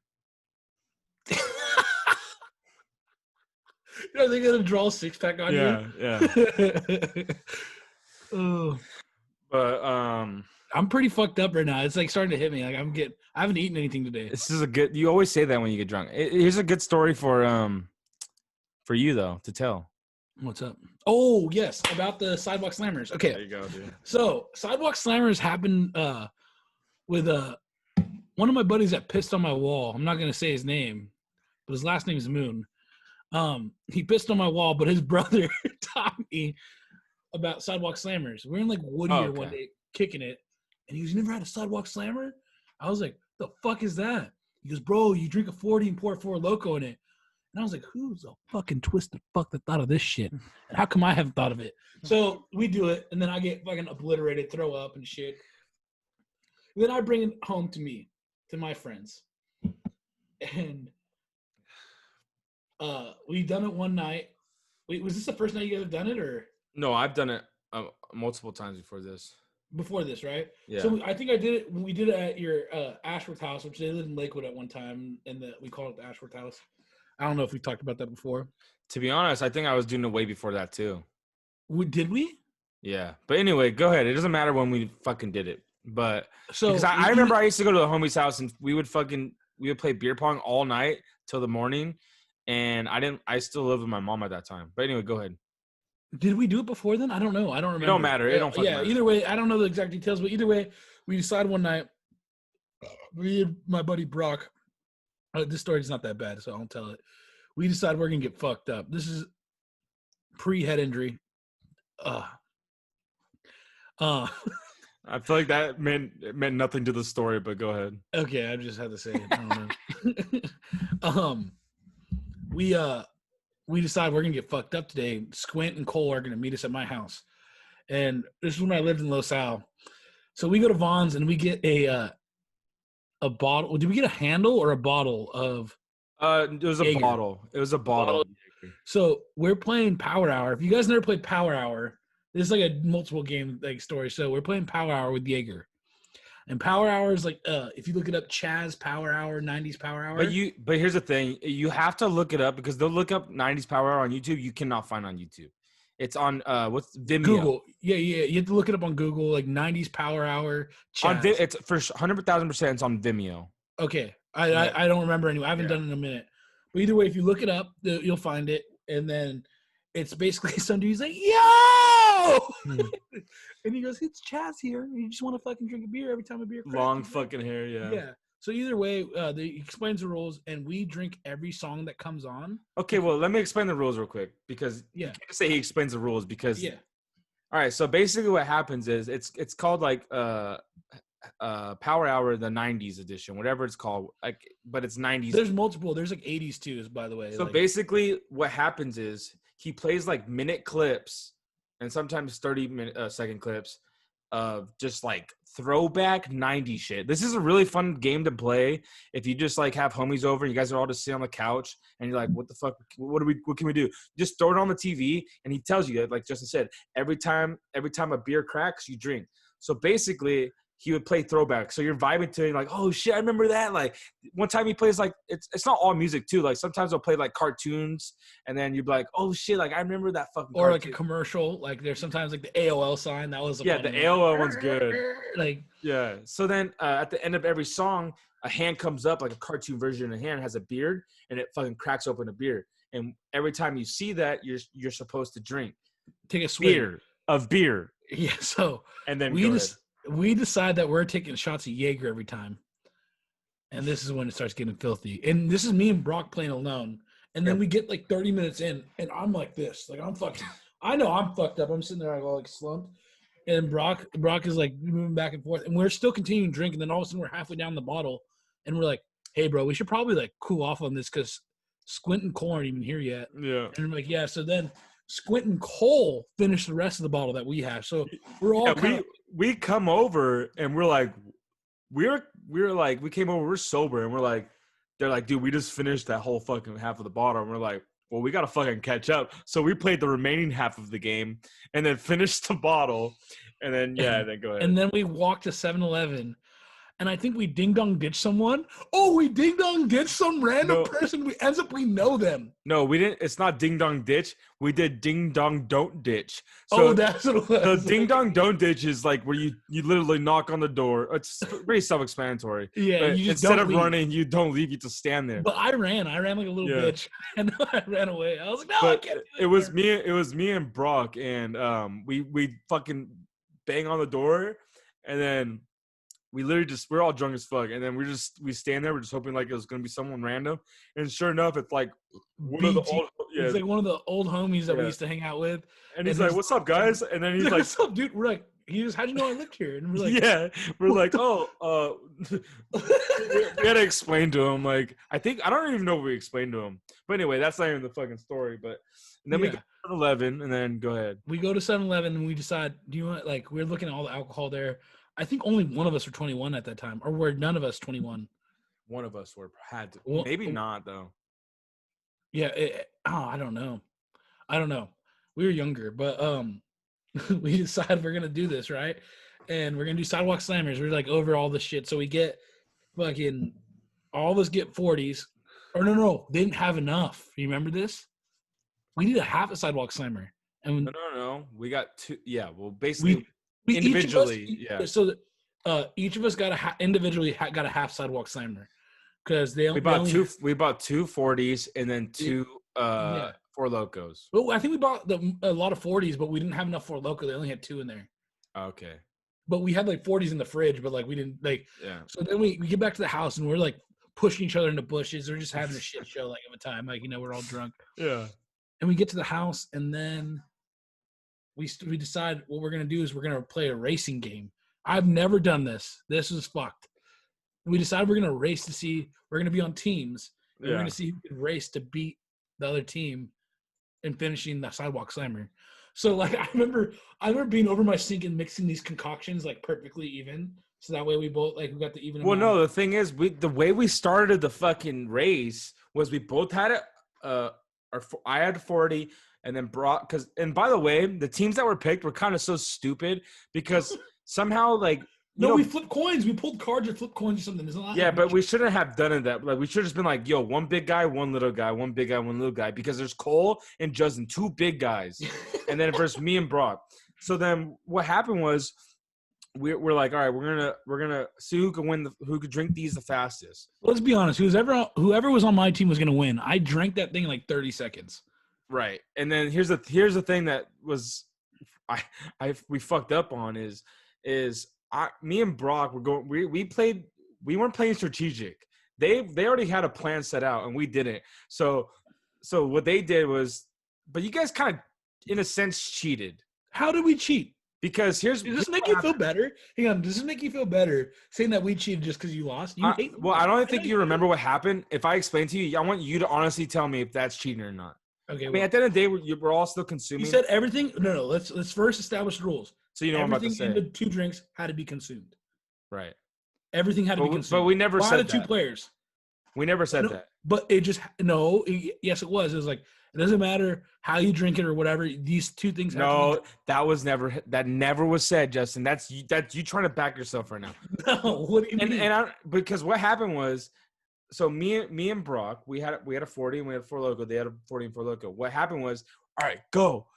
[SPEAKER 1] Are they gonna draw a 6-pack on
[SPEAKER 2] Yeah.
[SPEAKER 1] you? Oh,
[SPEAKER 2] But
[SPEAKER 1] I'm pretty fucked up right now. It's like starting to hit me. Like I haven't eaten anything today.
[SPEAKER 2] this is a good. You always say that when you get drunk. Here's a good story for you though to tell.
[SPEAKER 1] What's up? Oh yes, about the sidewalk slammers. Okay,
[SPEAKER 2] There you go, dude.
[SPEAKER 1] so sidewalk slammers happened with one of my buddies that pissed on my wall. I'm not gonna say his name, but his last name is Moon. He pissed on my wall, but his brother taught me about sidewalk slammers. We're in like Whittier one day kicking it, and he goes, "You never had a sidewalk slammer?" I was like, "The fuck is that?" He goes, "Bro, you drink a 40 and pour 4 Loko in it." And I was like, "Who's the fucking twisted fuck that thought of this shit? And how come I haven't thought of it?" So we do it, and then I get fucking obliterated, throw up and shit. And then I bring it home to my friends, and we done it one night. Wait, was this the first night you guys have done it, or
[SPEAKER 2] No, I've done it multiple times before this.
[SPEAKER 1] before this, right?
[SPEAKER 2] Yeah.
[SPEAKER 1] So I think I did it when we did it at your Ashworth house, which they lived in Lakewood at one time, and we called it the Ashworth house. I don't know if we talked about that before.
[SPEAKER 2] To be honest, I think I was doing it way before that too.
[SPEAKER 1] Did we?
[SPEAKER 2] Yeah. But anyway, go ahead. It doesn't matter when we fucking did it. But
[SPEAKER 1] So
[SPEAKER 2] because I remember I used to go to the homie's house and we would play beer pong all night till the morning. And I still lived with my mom at that time. But anyway, go ahead.
[SPEAKER 1] Did we do it before then? I don't know. I don't remember.
[SPEAKER 2] It don't matter. It don't fucking matter.
[SPEAKER 1] Either way, I don't know the exact details, but either way, we decided one night, me and my buddy Brock, this story's not that bad, so I won't tell it. We decided we're going to get fucked up. This is pre-head injury.
[SPEAKER 2] I feel like that meant nothing to the story, but go ahead.
[SPEAKER 1] Okay, I just had to say it. I don't know. We decided we're gonna get fucked up today. Squint and Cole are gonna meet us at my house, and this is when I lived in Los Al. So we go to Vaughn's and we get a bottle. Did we get a handle or a bottle of?
[SPEAKER 2] It was a
[SPEAKER 1] Jaeger.
[SPEAKER 2] bottle. It was a bottle.
[SPEAKER 1] So we're playing Power Hour. If you guys never played Power Hour, this is like a multiple game like story. So we're playing Power Hour with Jaeger. And Power Hour is like, if you look it up, Chaz Power Hour, 90s Power Hour.
[SPEAKER 2] But here's the thing. You have to look it up because they'll look up 90s Power Hour on YouTube. You cannot find on YouTube. It's on, what's Vimeo?
[SPEAKER 1] Google. Yeah. You have to look it up on Google, like 90s Power Hour. Chaz.
[SPEAKER 2] It's for 100,000% it's on Vimeo.
[SPEAKER 1] Okay. I don't remember anyway. I haven't done it in a minute. But either way, if you look it up, you'll find it. And then it's basically some dude's like, yo! And he goes, it's Chaz here. You just want to fucking drink a beer every time a beer cracks.
[SPEAKER 2] Long fucking hair, yeah.
[SPEAKER 1] Yeah. So either way, he explains the rules, and we drink every song that comes on.
[SPEAKER 2] Okay, well, let me explain the rules real quick because
[SPEAKER 1] Yeah.
[SPEAKER 2] you can't say he explains the rules because
[SPEAKER 1] Yeah.
[SPEAKER 2] All right, so basically what happens is it's called like Power Hour the 90s edition, whatever it's called, like, but it's 90s.
[SPEAKER 1] There's multiple. There's like 80s too, by the way.
[SPEAKER 2] So
[SPEAKER 1] like,
[SPEAKER 2] basically what happens is he plays like minute clips and sometimes 30-second clips of just like throwback 90s shit. This is a really fun game to play if you just like have homies over and you guys are all just sitting on the couch and you're like, what the fuck, what can we do? Just throw it on the TV and he tells you that, like Justin said, every time a beer cracks, you drink. So basically he would play throwback. So you're vibing to it, like, oh shit, I remember that. Like one time he plays like it's not all music too. Like sometimes they'll play like cartoons, and then you'd be like, oh shit, like I remember that fucking.
[SPEAKER 1] Or
[SPEAKER 2] cartoon.
[SPEAKER 1] like a commercial. Like there's sometimes like the AOL sign that was.
[SPEAKER 2] The AOL one's good.
[SPEAKER 1] Like
[SPEAKER 2] yeah. So then at the end of every song, a hand comes up, like a cartoon version of a hand has a beard, and it fucking cracks open a beer. And every time you see that, you're supposed to drink.
[SPEAKER 1] Take a swig.
[SPEAKER 2] Beer.
[SPEAKER 1] Yeah. So
[SPEAKER 2] and then
[SPEAKER 1] we decide that we're taking shots of Jaeger every time. And this is when it starts getting filthy. And this is me and Brock playing alone. And then we get like 30 minutes in, and I'm like this. Like I know I'm fucked up. I'm sitting there like slumped. And Brock is like moving back and forth. And we're still continuing drinking. Then all of a sudden we're halfway down the bottle. And we're like, hey, bro, we should probably like cool off on this because Squint and Cole aren't even here yet.
[SPEAKER 2] Yeah.
[SPEAKER 1] And I'm like, yeah. So then Squint and Cole finish the rest of the bottle that we have. So we're all
[SPEAKER 2] we come over and we're like, we came over, we're sober, and we're like, they're like, dude, we just finished that whole fucking half of the bottle. And we're like, well, we gotta fucking catch up. So we played the remaining half of the game and then finished the bottle. And then then go ahead.
[SPEAKER 1] And then we walked to 7-Eleven. and I think we ding dong ditch someone. Oh, we ding dong ditch some random
[SPEAKER 2] No.
[SPEAKER 1] person. We ends up we know them.
[SPEAKER 2] No, we didn't. It's not ding dong ditch. We did ding dong don't ditch.
[SPEAKER 1] Oh,
[SPEAKER 2] So
[SPEAKER 1] that's what it was.
[SPEAKER 2] the ding dong don't ditch is like where you literally knock on the door. It's very self-explanatory.
[SPEAKER 1] Yeah,
[SPEAKER 2] But
[SPEAKER 1] you just
[SPEAKER 2] instead
[SPEAKER 1] don't
[SPEAKER 2] of
[SPEAKER 1] leave.
[SPEAKER 2] running, you don't leave. You just stand there.
[SPEAKER 1] But I ran like a little
[SPEAKER 2] Yeah.
[SPEAKER 1] bitch. And I ran away. I was like, no, I
[SPEAKER 2] But
[SPEAKER 1] can't do
[SPEAKER 2] it was me. It was me and Brock, and we fucking bang on the door, and then we literally we're all drunk as fuck, and then we stand there. We're just hoping like it was gonna be someone random, and sure enough, it's like one of the
[SPEAKER 1] BT.
[SPEAKER 2] old
[SPEAKER 1] It's like one of the old homies that we
[SPEAKER 2] Yeah.
[SPEAKER 1] used to hang out with.
[SPEAKER 2] and he's
[SPEAKER 1] and
[SPEAKER 2] like,
[SPEAKER 1] he's-
[SPEAKER 2] "What's up, guys?" And then
[SPEAKER 1] He's
[SPEAKER 2] he's
[SPEAKER 1] like,
[SPEAKER 2] like,
[SPEAKER 1] what's up, dude? We're like, how'd you know I lived here? And we're like,
[SPEAKER 2] "Yeah." We're like, "Oh, we had to explain to him. Like, I don't even know what we explained to him. But anyway, that's not even the fucking story. But and then we
[SPEAKER 1] Yeah.
[SPEAKER 2] go to 11, and then go ahead.
[SPEAKER 1] we go to 7-Eleven and we decide, do you want, like, we're looking at all the alcohol there. I think only one of us were 21 at that time, or were none of us 21.
[SPEAKER 2] One of us had to,
[SPEAKER 1] Well,
[SPEAKER 2] maybe not though.
[SPEAKER 1] Yeah, I don't know. We were younger, but we decided we're gonna do this, right? And we're gonna do sidewalk slammers. We're like over all this shit. So we get fucking all of us get 40s. Or no, they didn't have enough. You remember this? We need a half a sidewalk slammer. And
[SPEAKER 2] No. We got two. Yeah. Well, basically,
[SPEAKER 1] we
[SPEAKER 2] individually, yeah.
[SPEAKER 1] So each of us got individually got a half sidewalk slammer because they
[SPEAKER 2] we bought two 40s and then two Four Locos.
[SPEAKER 1] Well, I think we bought a lot of 40s, but we didn't have enough for Loko. They only had 2 in there.
[SPEAKER 2] Okay.
[SPEAKER 1] But we had like 40s in the fridge, but like we didn't like.
[SPEAKER 2] Yeah.
[SPEAKER 1] So then we get back to the house and we're like pushing each other into bushes. We're just having a shit show like of a time, like we're all drunk.
[SPEAKER 2] Yeah.
[SPEAKER 1] And we get to the house and then we decide what we're gonna do is we're gonna play a racing game. I've never done this. This was fucked. We decided we're gonna race to see. We're gonna be on teams. And We're gonna see who can race to beat the other team and finishing the sidewalk slammer. So like I remember being over my sink and mixing these concoctions like perfectly even. So that way we both we got the even.
[SPEAKER 2] Well,
[SPEAKER 1] amount.
[SPEAKER 2] no, the thing is, the way we started the fucking race was we both had it. I had 40, and then Brock. And by the way, the teams that were picked were kind of so stupid because somehow
[SPEAKER 1] we flipped coins. We pulled cards or flipped coins or something. Isn't that
[SPEAKER 2] yeah, but we shouldn't have done it that. Like we should have just been like, yo, one big guy, one little guy, one big guy, one little guy, because there's Cole and Justin, 2 big guys, and then versus me and Brock. So then what happened was we're like, all right, we're gonna see who can win, who could drink these the fastest.
[SPEAKER 1] Let's be honest. Whoever was on my team was gonna win. I drank that thing in like 30 seconds.
[SPEAKER 2] Right, and then here's the thing that was we fucked up on is me and Brock were going. We weren't playing strategic. They already had a plan set out, and we didn't. So what they did was, but you guys kind of, in a sense, cheated.
[SPEAKER 1] How did we cheat?
[SPEAKER 2] Because
[SPEAKER 1] Does this make you feel better? Hang on. Does this make you feel better saying that we cheated just because you lost?
[SPEAKER 2] Well, I don't think you remember what happened. If I explain to you, I want you to honestly tell me if that's cheating or not.
[SPEAKER 1] Okay.
[SPEAKER 2] I mean, at the end of the day, we're all still consuming.
[SPEAKER 1] You said everything. No. Let's first establish the rules.
[SPEAKER 2] So you know what I'm about to say.
[SPEAKER 1] Everything in the 2 drinks had to be consumed.
[SPEAKER 2] Right.
[SPEAKER 1] Everything had to be consumed.
[SPEAKER 2] But we never
[SPEAKER 1] Why
[SPEAKER 2] said
[SPEAKER 1] the
[SPEAKER 2] that.
[SPEAKER 1] 2 players?
[SPEAKER 2] We never said that.
[SPEAKER 1] But it just yes, it was. It was like it doesn't matter how you drink it or whatever. These 2 things.
[SPEAKER 2] No, that never was said, Justin. That's you trying to back yourself right now.
[SPEAKER 1] No, what do you mean?
[SPEAKER 2] Because what happened was, so me and Brock, we had a 40 and we had 4 Loko. They had a 40 and 4 Loko. What happened was, all right, go.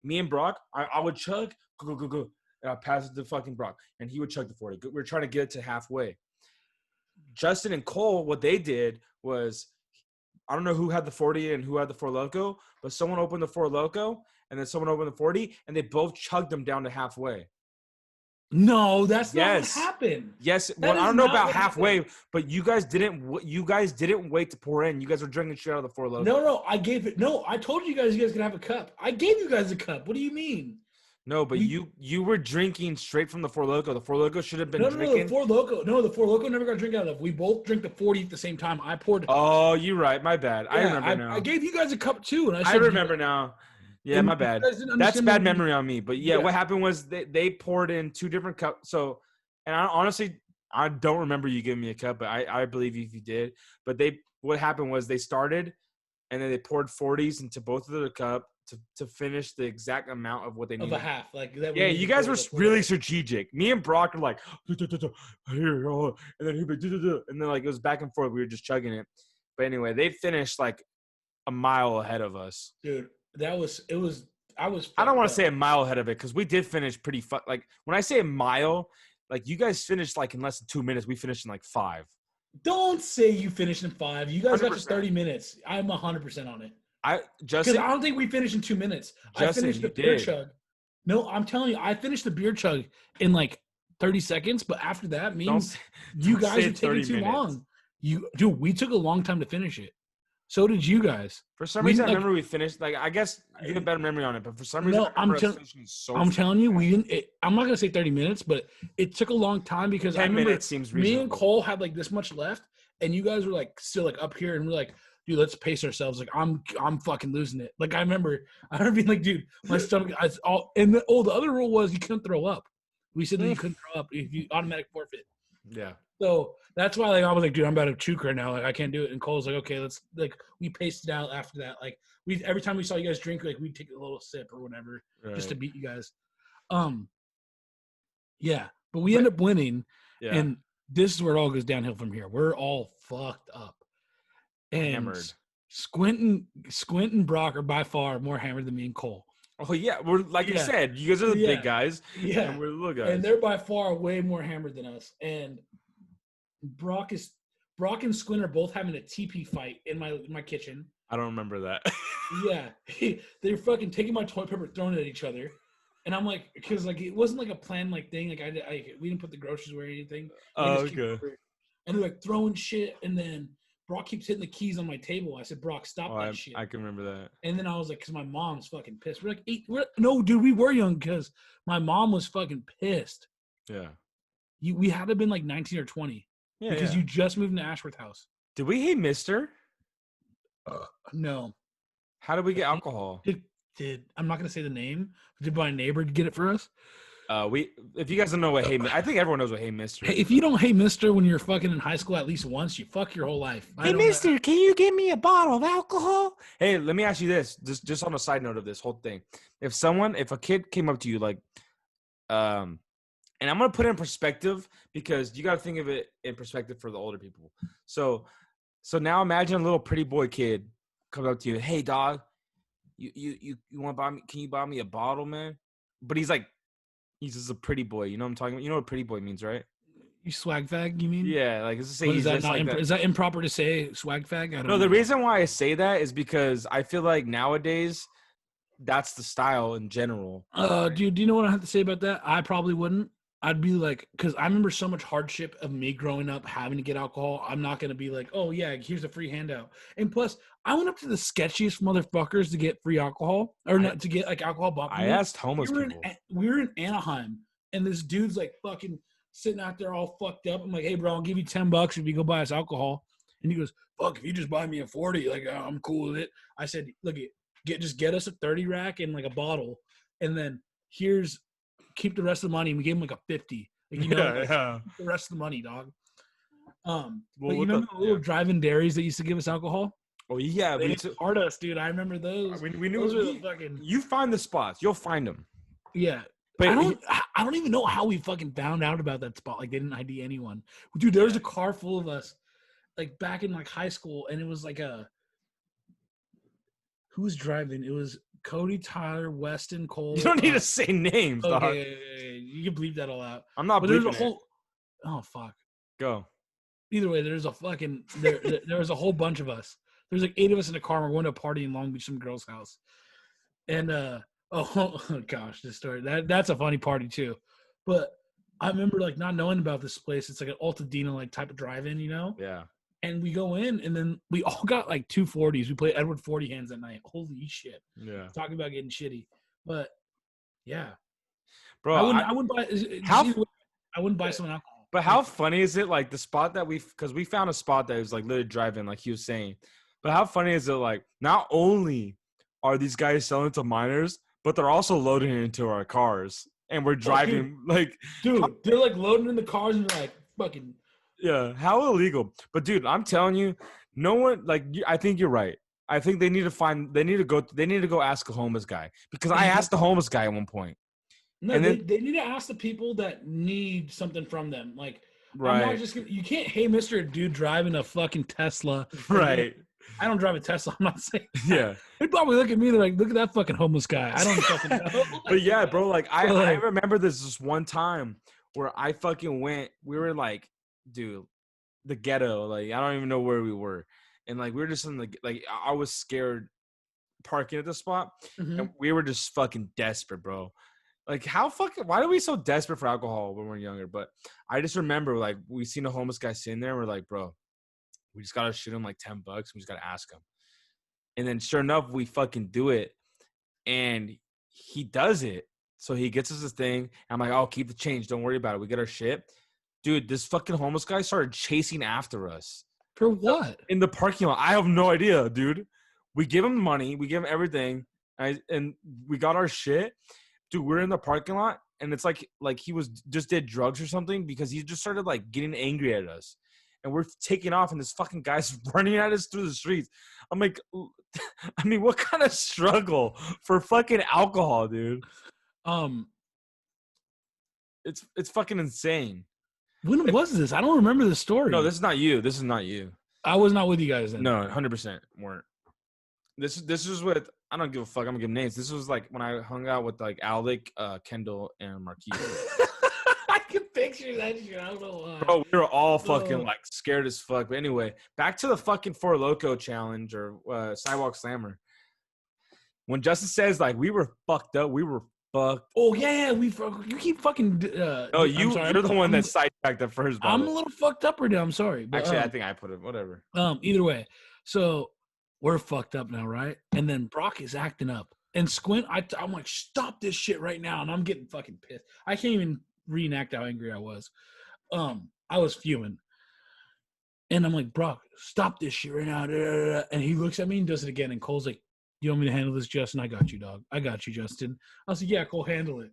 [SPEAKER 2] Me and Brock, I would chug, go. And I'd pass it to fucking Brock, and he would chug the 40. We were trying to get it to halfway. Justin and Cole, what they did was, I don't know who had the 40 and who had the 4 Loko, but someone opened the 4 Loko, and then someone opened the 40, and they both chugged them down to halfway.
[SPEAKER 1] No, that's not what happened.
[SPEAKER 2] Yes, well, I don't know about halfway, but you guys didn't wait to pour in. You guys were drinking shit out of the 4 Loko.
[SPEAKER 1] No, I gave it. No, I told you guys could have a cup. I gave you guys a cup. What do you mean?
[SPEAKER 2] No, but you were drinking straight from the 4 Loko. The 4 Loko should have been drinking.
[SPEAKER 1] No, the 4 Loko never got drank out of. We both drank the 40 at the same time. I poured.
[SPEAKER 2] Oh, you're right. My bad. I remember now.
[SPEAKER 1] I gave you guys a cup too, and I
[SPEAKER 2] remember now. Yeah, my bad. That's bad memory on me. But yeah, what happened was they poured in 2 different cups. So, and I don't remember you giving me a cup, but I believe you if you did. But what happened was they started, and then they poured 40s into both of the cup to finish the exact amount of what they
[SPEAKER 1] Of
[SPEAKER 2] needed.
[SPEAKER 1] a half, like that.
[SPEAKER 2] Yeah, you guys were really strategic. Me and Brock were like, here, and then he'd be, and then like it was back and forth. We were just chugging it. But anyway, they finished like a mile ahead of us.
[SPEAKER 1] Dude, it was. I was.
[SPEAKER 2] I don't want to
[SPEAKER 1] fucked
[SPEAKER 2] say
[SPEAKER 1] up.
[SPEAKER 2] a mile ahead of it because we did finish pretty like when I say a mile, like you guys finished like in less than 2 minutes. We finished in like 5.
[SPEAKER 1] Don't say you finished in 5. You guys got to
[SPEAKER 2] 100%.
[SPEAKER 1] 30 minutes. I'm 100% on it.
[SPEAKER 2] Because
[SPEAKER 1] Because I don't think we finished in 2 minutes. I
[SPEAKER 2] Justin,
[SPEAKER 1] finished the
[SPEAKER 2] you
[SPEAKER 1] beer
[SPEAKER 2] did.
[SPEAKER 1] chug. No, I'm telling you, I finished the beer chug in like 30 seconds. But after that,
[SPEAKER 2] don't
[SPEAKER 1] you
[SPEAKER 2] don't
[SPEAKER 1] guys
[SPEAKER 2] say
[SPEAKER 1] are taking
[SPEAKER 2] 30
[SPEAKER 1] too
[SPEAKER 2] minutes.
[SPEAKER 1] long. Dude, we took a long time to finish it. So did you guys.
[SPEAKER 2] For some
[SPEAKER 1] We
[SPEAKER 2] reason, I
[SPEAKER 1] like-
[SPEAKER 2] remember we finished. Like I guess you have better memory on it, but for some reason,
[SPEAKER 1] No,
[SPEAKER 2] I remember
[SPEAKER 1] I'm
[SPEAKER 2] us finishing so.
[SPEAKER 1] I'm
[SPEAKER 2] fast.
[SPEAKER 1] telling you, we didn't. I'm not gonna say 30 minutes, but it took a long time because I
[SPEAKER 2] 10
[SPEAKER 1] remember
[SPEAKER 2] minutes seems
[SPEAKER 1] me
[SPEAKER 2] reasonable.
[SPEAKER 1] and Cole had like this much left, and you guys were like still like up here, and we're like, dude, let's pace ourselves. Like I'm fucking losing it. Like I remember being like, dude, my stomach. And the other rule was you couldn't throw up. We said that you couldn't throw up if you automatic forfeit.
[SPEAKER 2] Yeah.
[SPEAKER 1] So that's why like I was like, dude, I'm about to choke right now. Like I can't do it. And Cole's like, okay, let's like we paced it out after that. Like every time we saw you guys drink, like we'd take a little sip or whatever just to beat you guys. Yeah. But we end up winning.
[SPEAKER 2] Yeah.
[SPEAKER 1] And this is where it all goes downhill from here. We're all fucked up. And
[SPEAKER 2] Hammered.
[SPEAKER 1] Squint and Brock are by far more hammered than me and Cole.
[SPEAKER 2] Oh yeah, we're like you
[SPEAKER 1] Yeah.
[SPEAKER 2] said, you guys are the
[SPEAKER 1] Yeah.
[SPEAKER 2] big guys,
[SPEAKER 1] Yeah.
[SPEAKER 2] and we're the little guys.
[SPEAKER 1] And they're by far way more hammered than us. And Brock and Squint are both having a TP fight in my kitchen.
[SPEAKER 2] I don't remember that.
[SPEAKER 1] Yeah, they're fucking taking my toilet paper, throwing it at each other, and I'm like, because like it wasn't like a planned like thing. Like we didn't put the groceries away or anything. They
[SPEAKER 2] Oh,
[SPEAKER 1] just came
[SPEAKER 2] okay.
[SPEAKER 1] over, and they're like throwing shit, and then Brock keeps hitting the keys on my table. I said, Brock, stop that shit.
[SPEAKER 2] I can remember that.
[SPEAKER 1] And then I was like, because my mom's fucking pissed. We're like 8. No, dude, we were young because my mom was fucking pissed.
[SPEAKER 2] Yeah.
[SPEAKER 1] We had to have been like 19 or 20
[SPEAKER 2] Yeah.
[SPEAKER 1] because you just moved into Ashworth House.
[SPEAKER 2] Did we hate Mister?
[SPEAKER 1] No.
[SPEAKER 2] How did we get alcohol?
[SPEAKER 1] Did I'm not gonna say the name. Did my neighbor get it for us?
[SPEAKER 2] If you guys don't know what I think everyone knows what Hey Mister.
[SPEAKER 1] Hey, if you don't hey Mister when you're fucking in high school at least once, you fuck your whole life.
[SPEAKER 2] Hey Mister, can you give me a bottle of alcohol? Hey, let me ask you this, just on a side note of this whole thing. If a kid came up to you like, and I'm gonna put it in perspective because you got to think of it in perspective for the older people. So now imagine a little pretty boy kid comes up to you, hey dog, you want to buy me? Can you buy me a bottle, man? But he's just a pretty boy. You know what I'm talking about? You know what pretty boy means, right?
[SPEAKER 1] You swag fag, you mean?
[SPEAKER 2] Yeah, like it's the
[SPEAKER 1] What,
[SPEAKER 2] same.
[SPEAKER 1] is that not is that improper to say swag fag? I don't
[SPEAKER 2] No,
[SPEAKER 1] know.
[SPEAKER 2] the reason why I say that is because I feel like nowadays that's the style in general.
[SPEAKER 1] Dude, do you know what I have to say about that? I probably wouldn't. I'd be like, because I remember so much hardship of me growing up having to get alcohol. I'm not gonna be like, oh yeah, here's a free handout. And plus, I went up to the sketchiest motherfuckers to get free alcohol not to get like alcohol bought.
[SPEAKER 2] I asked homeless people.
[SPEAKER 1] We were in Anaheim, and this dude's like fucking sitting out there all fucked up. I'm like, hey bro, I'll give you $10 if you go buy us alcohol. And he goes, fuck, if you just buy me a 40, like I'm cool with it. I said, look, just get us a 30 rack and like a bottle, and then keep the rest of the money. And we gave him like a 50. Like, keep the rest of the money, dog. But you remember the little drive-in dairies that used to give us alcohol?
[SPEAKER 2] Oh yeah,
[SPEAKER 1] They hard us, dude. I remember those.
[SPEAKER 2] We knew
[SPEAKER 1] Those were the fucking.
[SPEAKER 2] You find the spots, you'll find them.
[SPEAKER 1] Yeah,
[SPEAKER 2] But
[SPEAKER 1] I don't even know how we fucking found out about that spot. Like they didn't ID anyone, dude. There was a car full of us, like back in like high school, and it was like who was driving? It was Cody, Tyler, Weston, Cole.
[SPEAKER 2] You don't need to say names, dog.
[SPEAKER 1] Okay, you can bleep that all out.
[SPEAKER 2] I'm not
[SPEAKER 1] But there's a
[SPEAKER 2] bleeping
[SPEAKER 1] whole.
[SPEAKER 2] it.
[SPEAKER 1] Oh fuck.
[SPEAKER 2] Go.
[SPEAKER 1] Either way, there's a fucking there was a whole bunch of us. There's like 8 of us in a car. We're going to a party in Long Beach, some girl's house, and oh gosh, this story that's a funny party too. But I remember like not knowing about this place. It's like an Altadena like type of drive-in, you know.
[SPEAKER 2] Yeah.
[SPEAKER 1] And we go in, and then we all got like 240s. We played Edward 40 hands that night. Holy shit!
[SPEAKER 2] Yeah.
[SPEAKER 1] Talking about getting shitty, but yeah,
[SPEAKER 2] Bro,
[SPEAKER 1] I wouldn't buy. I wouldn't buy someone alcohol.
[SPEAKER 2] But how funny is it? Like the spot that because we found a spot that was like literally drive-in, like he was saying. But how funny is it? Like not only are these guys selling to minors, but they're also loading it into our cars, and we're driving.
[SPEAKER 1] Dude, they're like loading in the cars, and you're like fucking.
[SPEAKER 2] Yeah, how illegal. But dude, I'm telling you, no one I think you're right. I think they need to go ask a homeless guy, because I asked the homeless guy at one point.
[SPEAKER 1] No,
[SPEAKER 2] And
[SPEAKER 1] they
[SPEAKER 2] then-
[SPEAKER 1] need to ask the people that need something from them. Like, I'm not
[SPEAKER 2] Right.
[SPEAKER 1] just gonna, you can't, hey, Mr. Dude driving a fucking Tesla.
[SPEAKER 2] Right.
[SPEAKER 1] I don't drive a Tesla. I'm not saying that.
[SPEAKER 2] Yeah.
[SPEAKER 1] They'd probably look at me, they're like, look at that fucking homeless guy. I don't fucking know.
[SPEAKER 2] But yeah, bro, like I
[SPEAKER 1] Like-
[SPEAKER 2] remember this one time where I fucking went, we were like, dude, the ghetto, like I don't even know where we were. And like we were just in the, like I was scared parking at the spot,
[SPEAKER 1] Mhm.
[SPEAKER 2] and we were just fucking desperate, bro. Like why are we so desperate for alcohol when we're younger? But I just remember like we seen a homeless guy sitting there, and we're like, bro, we just gotta shoot him like $10. We just gotta ask him. And then sure enough, we fucking do it. And he does it. So he gets us this thing. I'm like, oh, keep the change. Don't worry about it. We get our shit. Dude, this fucking homeless guy started chasing after us.
[SPEAKER 1] For what?
[SPEAKER 2] In the parking lot. I have no idea, dude. We give him money. We give him everything. And we got our shit. Dude, we're in the parking lot. And it's like he was just did drugs or something, because he just started like getting angry at us. And we're taking off, and this fucking guy's running at us through the streets. I'm like, I mean, what kind of struggle for fucking alcohol, dude? It's fucking insane.
[SPEAKER 1] When was this? I don't remember the story.
[SPEAKER 2] No, this is not you. This is not you.
[SPEAKER 1] I was not with you guys then.
[SPEAKER 2] No, 100% weren't. This is with, I don't give a fuck. I'm gonna give names. This was like when I hung out with like Alec, Kendall, and Marquise.
[SPEAKER 1] I can picture that shit. I don't know why.
[SPEAKER 2] Bro, we were all fucking like scared as fuck. But anyway, back to the fucking Four Loko challenge or Sidewalk Slammer. When Justin says like we were fucked up, we were fucked.
[SPEAKER 1] Oh yeah, you keep fucking.
[SPEAKER 2] No, you're the one that sidetracked at first.
[SPEAKER 1] I'm a little fucked up right now. I'm sorry. But,
[SPEAKER 2] actually, I think I put it. Whatever.
[SPEAKER 1] Either way, so we're fucked up now, right? And then Brock is acting up, and Squint, I'm like, stop this shit right now, and I'm getting fucking pissed. I can't even reenact how angry I was. I was fuming, and I'm like, Brock, stop this shit right now. And he looks at me and does it again, and Cole's like, you want me to handle this, Justin? I got you, dog. I got you, Justin. I was like, yeah, Cole, handle it.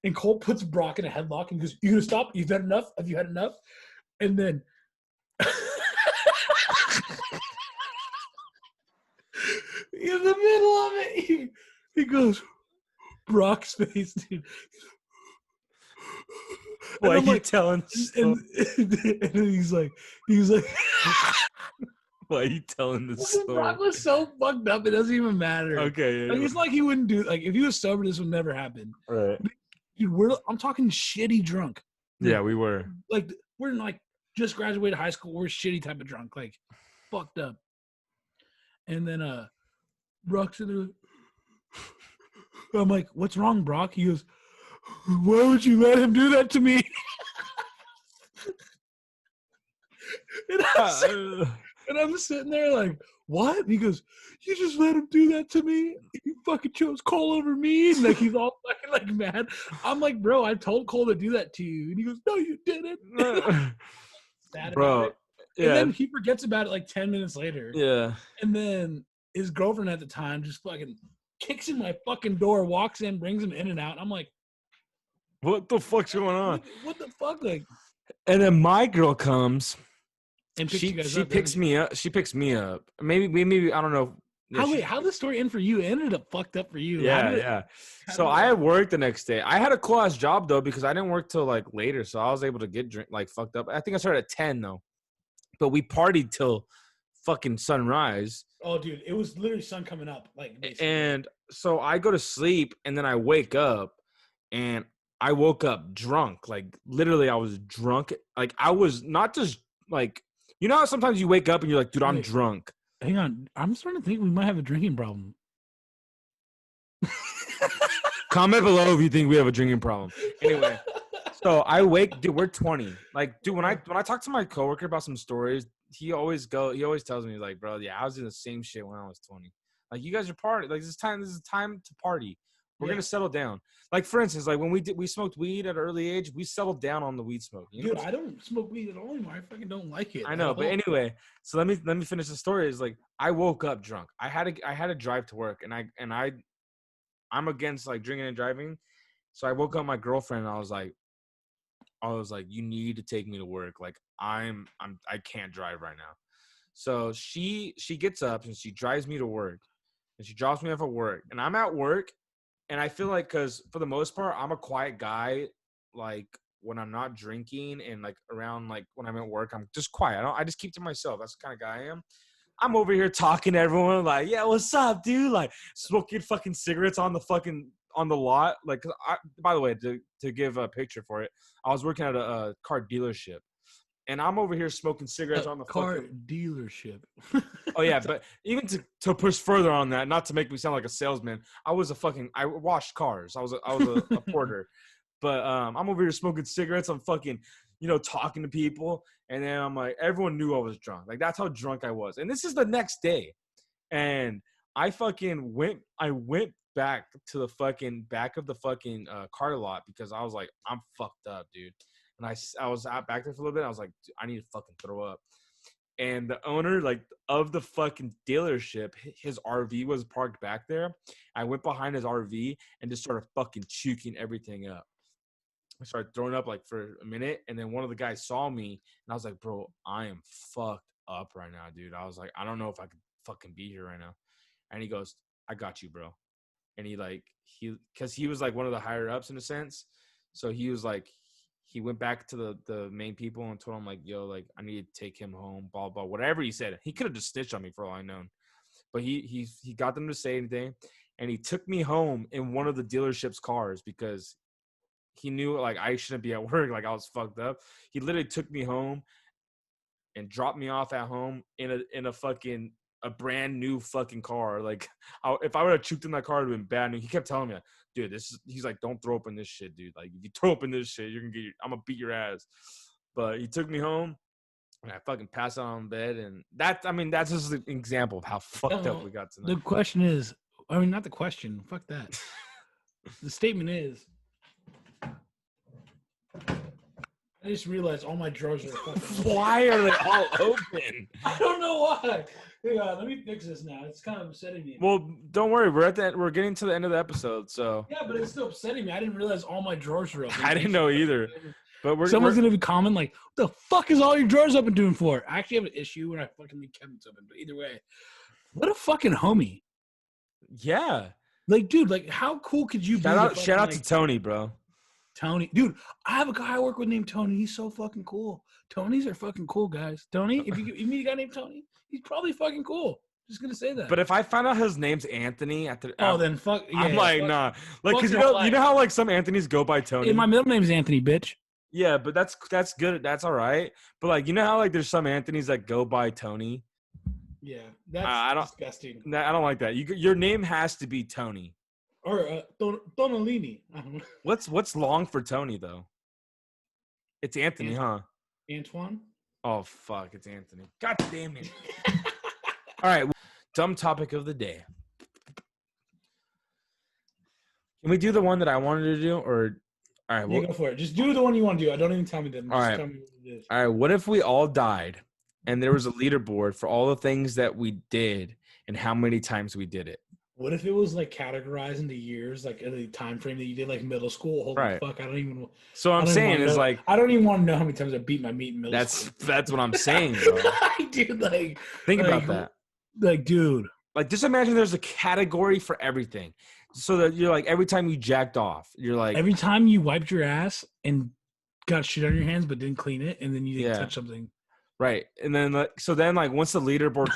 [SPEAKER 1] And Cole puts Brock in a headlock and goes, you gonna stop? You've had enough? Have you had enough? And then in the middle of it, he goes, Brock's face, dude.
[SPEAKER 2] Why are
[SPEAKER 1] I'm
[SPEAKER 2] you
[SPEAKER 1] like,
[SPEAKER 2] telling?
[SPEAKER 1] and then he's like,
[SPEAKER 2] why are you telling this story?
[SPEAKER 1] Brock was so fucked up, it doesn't even matter.
[SPEAKER 2] Okay, yeah,
[SPEAKER 1] Like, it's like he wouldn't do, like, if he was sober, this would never happen.
[SPEAKER 2] right.
[SPEAKER 1] Dude, I'm talking shitty drunk.
[SPEAKER 2] Yeah, we were.
[SPEAKER 1] Like, we're like just graduated high school. We're shitty type of drunk, like fucked up. And then Brock's in there. I'm like, what's wrong, Brock? He goes, why would you let him do that to me? And I'm sitting there like, what? And he goes, you just let him do that to me? You fucking chose Cole over me? And like, he's all fucking like mad. I'm like, bro, I told Cole to do that to you. And he goes, no, you didn't. Sad
[SPEAKER 2] Bro,
[SPEAKER 1] about it.
[SPEAKER 2] yeah.
[SPEAKER 1] And then he forgets about it like 10 minutes later.
[SPEAKER 2] Yeah.
[SPEAKER 1] And then his girlfriend at the time just fucking kicks in my fucking door, walks in, brings him in and out. I'm like,
[SPEAKER 2] What the fuck's going on?
[SPEAKER 1] what the fuck? Like,
[SPEAKER 2] And then my girl comes.
[SPEAKER 1] and picks you guys
[SPEAKER 2] She
[SPEAKER 1] up,
[SPEAKER 2] picks
[SPEAKER 1] doesn't
[SPEAKER 2] me up. She picks me up. Maybe I don't know. Yeah,
[SPEAKER 1] How the story end for you? It ended up fucked up for you.
[SPEAKER 2] Yeah. So I had work the next day. I had a cool ass job though, because I didn't work till like later, so I was able to get like fucked up. I think I started at 10 though, but we partied till fucking sunrise.
[SPEAKER 1] Oh, dude, it was literally sun coming up, like. Basically.
[SPEAKER 2] And so I go to sleep, and then I wake up, and I woke up drunk. Like literally, I was drunk. Like I was not just like, you know how sometimes you wake up and you're like, dude, I'm
[SPEAKER 1] Wait.
[SPEAKER 2] drunk.
[SPEAKER 1] Hang on, I'm starting to think we might have a drinking problem.
[SPEAKER 2] Comment below if you think we have a drinking problem. Anyway, so I wake, dude. We're 20. Like, dude, when I talk to my coworker about some stories, he always tells me like, bro, yeah, I was in the same shit when I was 20. Like, you guys are party. Like, this is time to party. We're gonna settle down. Like, for instance, like when we smoked weed at an early age, we settled down on the weed smoke. You know
[SPEAKER 1] Dude, I don't smoke weed at all anymore. I fucking don't like it.
[SPEAKER 2] I know, but anyway, so let me finish the story. Is like I woke up drunk. I had to drive to work, and I'm against like drinking and driving. So I woke up my girlfriend, and I was like, you need to take me to work. Like I can't drive right now. So she gets up and she drives me to work, and she drops me off at work, and I'm at work, and I feel like because for the most part I'm a quiet guy, like when I'm not drinking and like around like when I'm at work I'm just quiet. I just keep to myself. That's the kind of guy I am. I'm over here talking to everyone like, yeah, what's up, dude? Like smoking fucking cigarettes on the lot. Like, by the way, to give a picture for it, I was working at a car dealership, and I'm over here smoking cigarettes on the
[SPEAKER 1] car
[SPEAKER 2] fucking.
[SPEAKER 1] dealership.
[SPEAKER 2] Oh yeah, but even to push further on that, not to make me sound like a salesman, I washed cars. I was a porter, but I'm over here smoking cigarettes. I'm fucking, talking to people, and then I'm like, everyone knew I was drunk. Like that's how drunk I was. And this is the next day, and I went back to the fucking back of the fucking car lot because I was like, I'm fucked up, dude. And I was out back there for a little bit. I was like, I need to fucking throw up. And the owner, like, of the fucking dealership, his RV was parked back there. I went behind his RV and just started fucking chuking everything up. I started throwing up, like, for a minute. And then one of the guys saw me, and I was like, bro, I am fucked up right now, dude. I was like, I don't know if I could fucking be here right now. And he goes, I got you, bro. And because he was, like, one of the higher-ups in a sense. So he was, like, he went back to the main people and told him, like, yo, like, I need to take him home, blah, blah, whatever he said. He could have just snitched on me for all I know. But he got them to say anything, and he took me home in one of the dealership's cars because he knew, like, I shouldn't be at work. Like, I was fucked up. He literally took me home and dropped me off at home in a fucking a brand new fucking car. Like, if I would have choked in that car, it would have been bad news. He kept telling me, dude, he's like, don't throw up in this shit, dude. Like, if you throw up in this shit, I'm gonna beat your ass. But he took me home, and I fucking passed out on bed, and that's just an example of how fucked up we got tonight.
[SPEAKER 1] The question is, not the question. Fuck that. The statement is, I just realized all my drawers are fucking open.
[SPEAKER 2] Why are they all open?
[SPEAKER 1] I don't know why. Hang on, let me fix this now. It's kind of upsetting me.
[SPEAKER 2] Well, don't worry. We're getting to the end of the episode, so.
[SPEAKER 1] Yeah, but it's still upsetting me. I didn't realize all my drawers were open.
[SPEAKER 2] I didn't know either. But
[SPEAKER 1] Someone's gonna be comment like, "What the fuck is all your drawers open doing for?" I actually have an issue when I fucking leave cabinets open. But either way, what a fucking homie.
[SPEAKER 2] Yeah.
[SPEAKER 1] Like, dude, like, how cool could you be?
[SPEAKER 2] Shout out to Tony, bro.
[SPEAKER 1] Tony, dude, I have a guy I work with named Tony. He's so fucking cool. Tonys are fucking cool, guys. Tony, if you meet a guy named Tony, he's probably fucking cool. Just gonna say that.
[SPEAKER 2] But if I find out his name's Anthony
[SPEAKER 1] then fuck. Yeah,
[SPEAKER 2] I'm like,
[SPEAKER 1] fuck,
[SPEAKER 2] nah. Like,
[SPEAKER 1] fuck
[SPEAKER 2] cause
[SPEAKER 1] your life.
[SPEAKER 2] you know how like some Anthonys go by Tony.
[SPEAKER 1] Hey, my middle name's Anthony, bitch.
[SPEAKER 2] Yeah, but that's good. That's all right. But like, you know how like there's some Anthonys that go by Tony.
[SPEAKER 1] Yeah, that's disgusting.
[SPEAKER 2] I don't like that. Your name has to be Tony.
[SPEAKER 1] Or Tonolini. I don't know.
[SPEAKER 2] What's long for Tony though? It's Anthony, huh?
[SPEAKER 1] Antoine.
[SPEAKER 2] Oh fuck, it's Anthony. God damn it. All right, dumb topic of the day. Can we do the one that I wanted to do, or all right?
[SPEAKER 1] Yeah, go for it. Just do the one you want to do. I don't even tell me that. Just
[SPEAKER 2] All right.
[SPEAKER 1] tell me what it is.
[SPEAKER 2] All right. What if we all died, and there was a leaderboard for all the things that we did and how many times we did it?
[SPEAKER 1] What if it was like categorized into years, like the time frame that you did, like middle school? Holy
[SPEAKER 2] Right.
[SPEAKER 1] fuck! I don't even.
[SPEAKER 2] So I'm saying is like
[SPEAKER 1] I don't even want to know how many times I beat my meat in middle school.
[SPEAKER 2] That's what I'm saying, bro.
[SPEAKER 1] Dude, like
[SPEAKER 2] Think about that.
[SPEAKER 1] Like, dude.
[SPEAKER 2] Like, just imagine there's a category for everything, so that you're like every time you jacked off, you're like
[SPEAKER 1] every time you wiped your ass and got shit on your hands but didn't clean it, and then you didn't touch something.
[SPEAKER 2] Right, and then once the leaderboard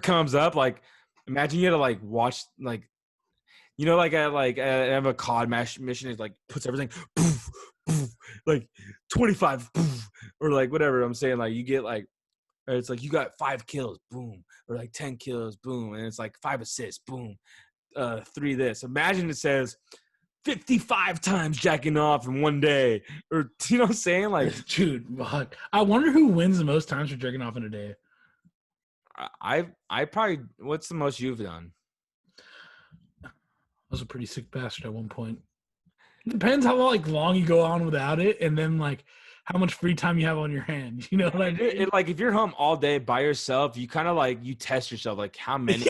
[SPEAKER 2] comes up, like imagine you had to like watch like, you know, like I have a COD mission. It like puts everything poof, poof, like 25 poof, or like whatever. I'm saying like you get like. It's like you got 5 kills, boom, or like 10 kills, boom, and it's like 5 assists, boom, 3 this. Imagine it says 55 times jacking off in one day, or you know what I'm saying? Like,
[SPEAKER 1] dude, fuck. I wonder who wins the most times for jerking off in a day.
[SPEAKER 2] I probably. What's the most you've done?
[SPEAKER 1] I was a pretty sick bastard at one point. It depends how long you go on without it, and then like how much free time you have on your hands. You know what I mean?
[SPEAKER 2] Like if you're home all day by yourself, you kind of like you test yourself, like how many.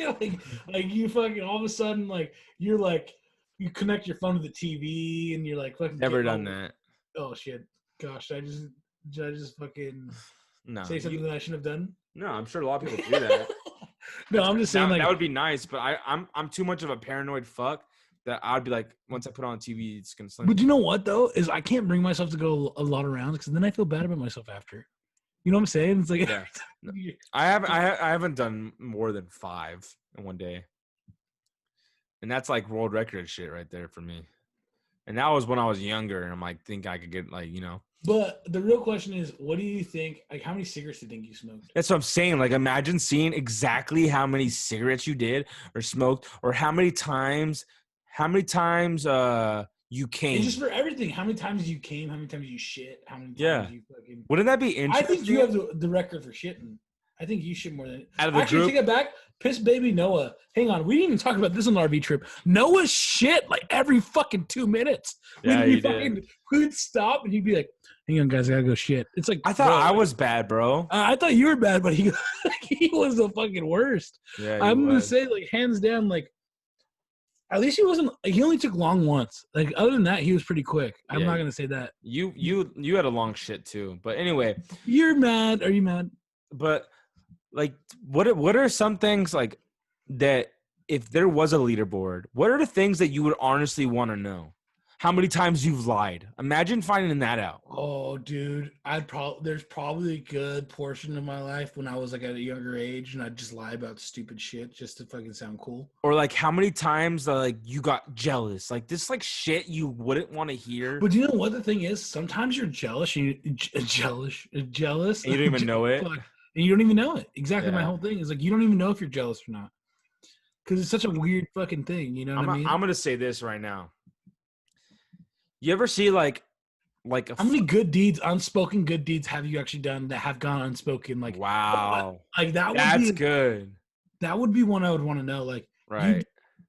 [SPEAKER 1] like you fucking all of a sudden like you're like you connect your phone to the TV and you're like fucking.
[SPEAKER 2] Never done that.
[SPEAKER 1] Oh shit! Gosh, I just Should I just fucking
[SPEAKER 2] No,
[SPEAKER 1] say something that I shouldn't have done?
[SPEAKER 2] no, I'm sure a lot of people do that.
[SPEAKER 1] No, I'm just saying
[SPEAKER 2] that,
[SPEAKER 1] like
[SPEAKER 2] that would be nice, but I'm too much of a paranoid fuck that I'd be like, once I put on TV, it's gonna sling.
[SPEAKER 1] But you know what though is I can't bring myself to go a lot of rounds because then I feel bad about myself after. You know what I'm saying? It's like
[SPEAKER 2] Yeah. No. I haven't done more than 5 in one day, and that's like world record shit right there for me. And that was when I was younger, and I'm like, think I could get like,
[SPEAKER 1] But the real question is, what do you think? Like, how many cigarettes do you think you smoked?
[SPEAKER 2] That's what I'm saying. Like, imagine seeing exactly how many cigarettes you did or smoked, or how many times you came.
[SPEAKER 1] And just for everything, how many times you came, how many times you shit, how many times you fucking.
[SPEAKER 2] Wouldn't that be interesting?
[SPEAKER 1] I think you have the record for shitting. I think you shit more than
[SPEAKER 2] out of the
[SPEAKER 1] actually
[SPEAKER 2] group.
[SPEAKER 1] Take it back. Piss baby Noah. Hang on, we didn't even talk about this on the RV trip. Noah shit like every fucking 2 minutes.
[SPEAKER 2] Yeah, he did.
[SPEAKER 1] We'd stop and he'd be like, "Hang on, guys, I gotta go shit." It's like
[SPEAKER 2] I thought I was bad, bro.
[SPEAKER 1] I thought you were bad, but he was the fucking worst.
[SPEAKER 2] Yeah,
[SPEAKER 1] I'm gonna say like hands down, like at least he wasn't. He only took long once. Like other than that, he was pretty quick. I'm not gonna say that.
[SPEAKER 2] You had a long shit too, but anyway.
[SPEAKER 1] You're mad. Are you mad?
[SPEAKER 2] But like, what are some things like that? If there was a leaderboard, what are the things that you would honestly want to know? How many times you've lied? Imagine finding that out.
[SPEAKER 1] Oh, dude, there's probably a good portion of my life when I was like at a younger age, and I'd just lie about stupid shit just to fucking sound cool.
[SPEAKER 2] Or like how many times like you got jealous, like this like shit you wouldn't want to hear.
[SPEAKER 1] But you know what the thing is? Sometimes you're jealous, and jealous,
[SPEAKER 2] and you don't even know it.
[SPEAKER 1] And you don't even know it. Exactly,
[SPEAKER 2] Yeah.
[SPEAKER 1] My whole thing is like you don't even know if you're jealous or not, because it's such a weird fucking thing. You know what I mean?
[SPEAKER 2] I'm gonna say this right now. You ever see like
[SPEAKER 1] how many good deeds, unspoken good deeds, have you actually done that have gone unspoken? Like
[SPEAKER 2] wow,
[SPEAKER 1] like that.
[SPEAKER 2] That's good.
[SPEAKER 1] That would be one I would want to know. Like
[SPEAKER 2] right.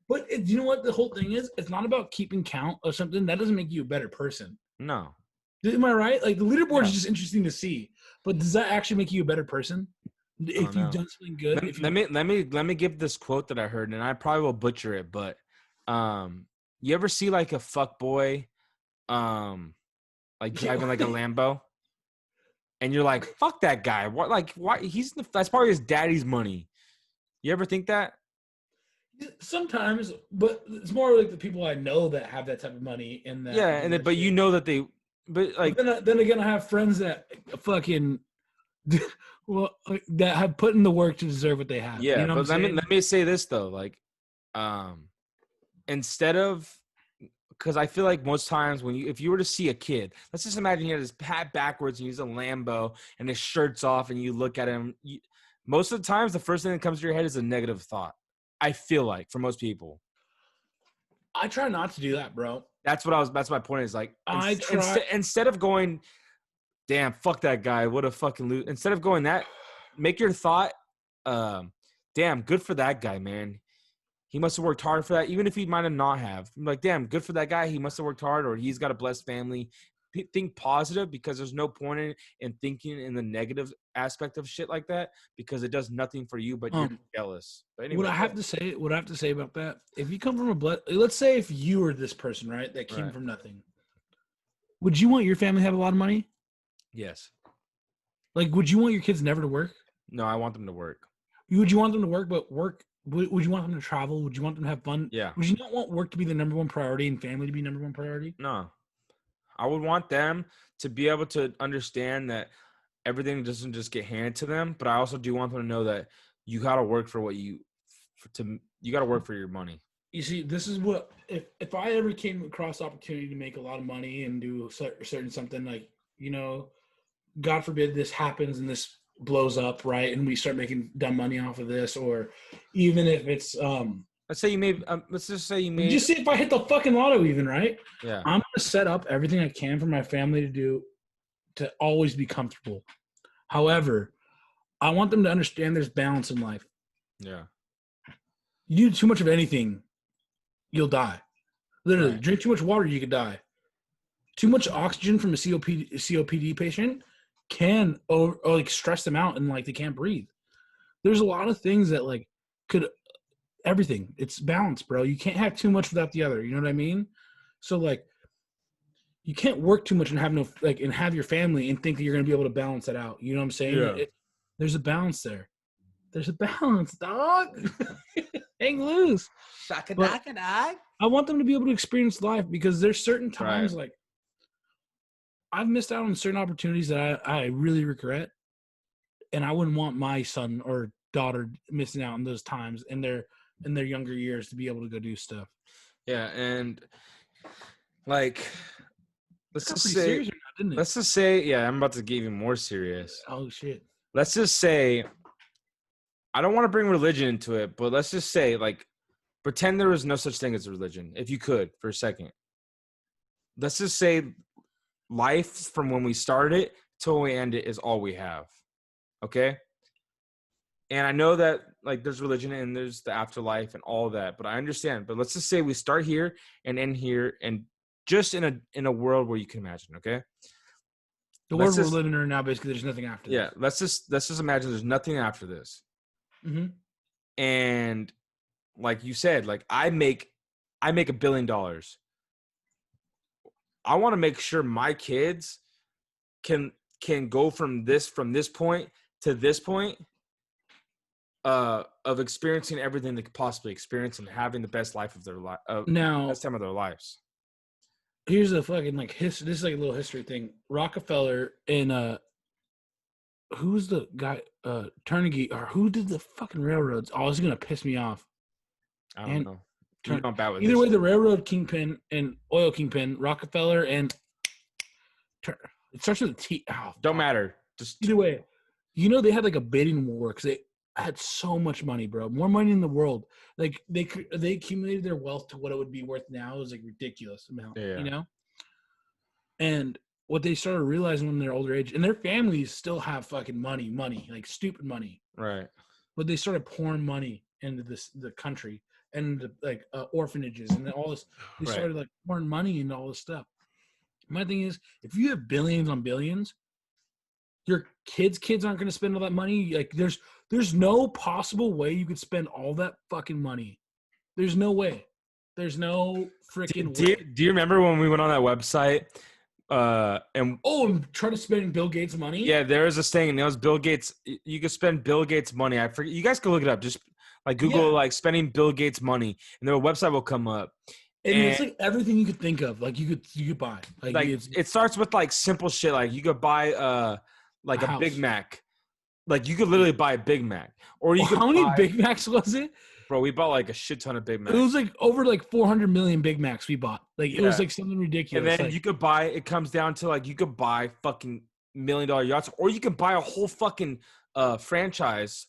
[SPEAKER 1] But you know what the whole thing is? It's not about keeping count of something. That doesn't make you a better person.
[SPEAKER 2] No.
[SPEAKER 1] Am I right? Like the leaderboard is just interesting to see, but does that actually make you a better person if you've done something good?
[SPEAKER 2] Let me give this quote that I heard, and I probably will butcher it, but you ever see like a fuck boy like driving like a Lambo, and you're like, fuck that guy. What? Like, why? That's probably his daddy's money. You ever think that?
[SPEAKER 1] Sometimes, but it's more like the people I know that have that type of money and that.
[SPEAKER 2] Yeah, and but you know that they, but like
[SPEAKER 1] then again, I have friends that fucking that have put in the work to deserve what they have.
[SPEAKER 2] Yeah,
[SPEAKER 1] you know
[SPEAKER 2] but let me say this though, like, instead of. Because I feel like most times if you were to see a kid, let's just imagine he had his hat backwards and he's a Lambo and his shirt's off and you look at him, most of the times the first thing that comes to your head is a negative thought. I feel like for most people.
[SPEAKER 1] I try not to do that, bro.
[SPEAKER 2] That's my point is like, instead of going, damn, fuck that guy, what a fucking loser. Instead of going that, make your thought, damn, good for that guy, man. He must have worked hard for that, even if he might have not have. I'm like, damn, good for that guy. He must have worked hard, or he's got a blessed family. Think positive, because there's no point in thinking in the negative aspect of shit like that, because it does nothing for you, but you're jealous. But anyway,
[SPEAKER 1] what I have to say about that, if you come from let's say if you were this person, right, that came from nothing, would you want your family to have a lot of money?
[SPEAKER 2] Yes.
[SPEAKER 1] Like, would you want your kids never to work?
[SPEAKER 2] No, I want them to work.
[SPEAKER 1] Would you want them to work, but work? Would you want them to travel? Would you want them to have fun?
[SPEAKER 2] Yeah.
[SPEAKER 1] Would you not want work to be the number one priority and family to be number one priority?
[SPEAKER 2] No. I would want them to be able to understand that everything doesn't just get handed to them, but I also do want them to know that you got to work for you got to work for your money.
[SPEAKER 1] You see, this is what, if I ever came across opportunity to make a lot of money and do certain something, like, you know, God forbid this happens and this blows up, right, and we start making dumb money off of this, or even if it's
[SPEAKER 2] let's say you made let's just say you made,
[SPEAKER 1] just see if I hit the fucking lotto even, right?
[SPEAKER 2] Yeah,
[SPEAKER 1] I'm gonna set up everything I can for my family to do to always be comfortable. However, I want them to understand there's balance in life.
[SPEAKER 2] Yeah,
[SPEAKER 1] you do too much of anything, you'll die. Literally, drink too much water, you could die. Too much oxygen from a COPD patient can or like stress them out and like they can't breathe. There's a lot of things that like could everything. It's balance, bro. You can't have too much without the other. You know what I mean? So like you can't work too much and have no like and have your family and think that you're gonna be able to balance that out. You know what I'm saying?
[SPEAKER 2] Yeah.
[SPEAKER 1] There's a balance there. There's a balance, dog. Hang loose.
[SPEAKER 2] Shaka
[SPEAKER 1] But
[SPEAKER 2] daka dog.
[SPEAKER 1] I want them to be able to experience life because there's certain times like I've missed out on certain opportunities that I really regret, and I wouldn't want my son or daughter missing out on those times in their younger years to be able to go do stuff.
[SPEAKER 2] Yeah, and like let's
[SPEAKER 1] Got
[SPEAKER 2] just
[SPEAKER 1] pretty
[SPEAKER 2] say
[SPEAKER 1] serious or not, didn't it?
[SPEAKER 2] yeah, I'm about to get even more serious.
[SPEAKER 1] Oh shit.
[SPEAKER 2] Let's just say I don't want to bring religion into it, but let's just say like pretend there was no such thing as religion, if you could for a second. Let's just say life from when we start it till we end it is all we have. Okay? And I know that like there's religion and there's the afterlife and all that, but I understand. But let's just say we start here and end here and just in a world where you can imagine, okay?
[SPEAKER 1] The world we're living in now, basically, there's nothing after.
[SPEAKER 2] Yeah, let's just imagine there's nothing after this.
[SPEAKER 1] Mm-hmm.
[SPEAKER 2] And like you said, like I make $1 billion. I want to make sure my kids can go from this point to this point of experiencing everything they could possibly experience and having the best life of their life, best time of their lives.
[SPEAKER 1] Here's a fucking like history. This is like a little history thing. Rockefeller and who's the guy? Carnegie, or who did the fucking railroads? Oh, this is gonna piss me off.
[SPEAKER 2] I don't know.
[SPEAKER 1] Either way, the railroad kingpin and oil kingpin, Rockefeller and it starts with a T. Oh,
[SPEAKER 2] don't matter. Just
[SPEAKER 1] either way, you know they had like a bidding war because they had so much money, bro. More money in the world. Like they accumulated their wealth to what it would be worth now. It was like ridiculous amount, you know. And what they started realizing when they're older age, and their families still have fucking money, like stupid money,
[SPEAKER 2] right?
[SPEAKER 1] But they started pouring money into the country and like orphanages and all this. They started like pouring money into all this stuff. My thing is, if you have billions on billions, your kids aren't going to spend all that money. Like there's no possible way you could spend all that fucking money. There's no way. There's no freaking way.
[SPEAKER 2] Do you remember when we went on that website and
[SPEAKER 1] try to spend Bill Gates' money?
[SPEAKER 2] Yeah, there was this thing, and it was Bill Gates. You could spend Bill Gates' money. I forget. You guys can look it up. Just like Google like spending Bill Gates' money, and their website will come up.
[SPEAKER 1] And it's like everything you could think of. Like you could buy.
[SPEAKER 2] Like it starts with like simple shit. Like you could buy like a Big Mac. Like you could literally buy a Big Mac, or you could.
[SPEAKER 1] How many Big Macs was it?
[SPEAKER 2] Bro, we bought like a shit ton of Big Macs.
[SPEAKER 1] It was like over like 400 million Big Macs we bought. Like it was like something ridiculous.
[SPEAKER 2] And then you could buy. It comes down to like you could buy fucking $1 million yachts, or you could buy a whole fucking franchise.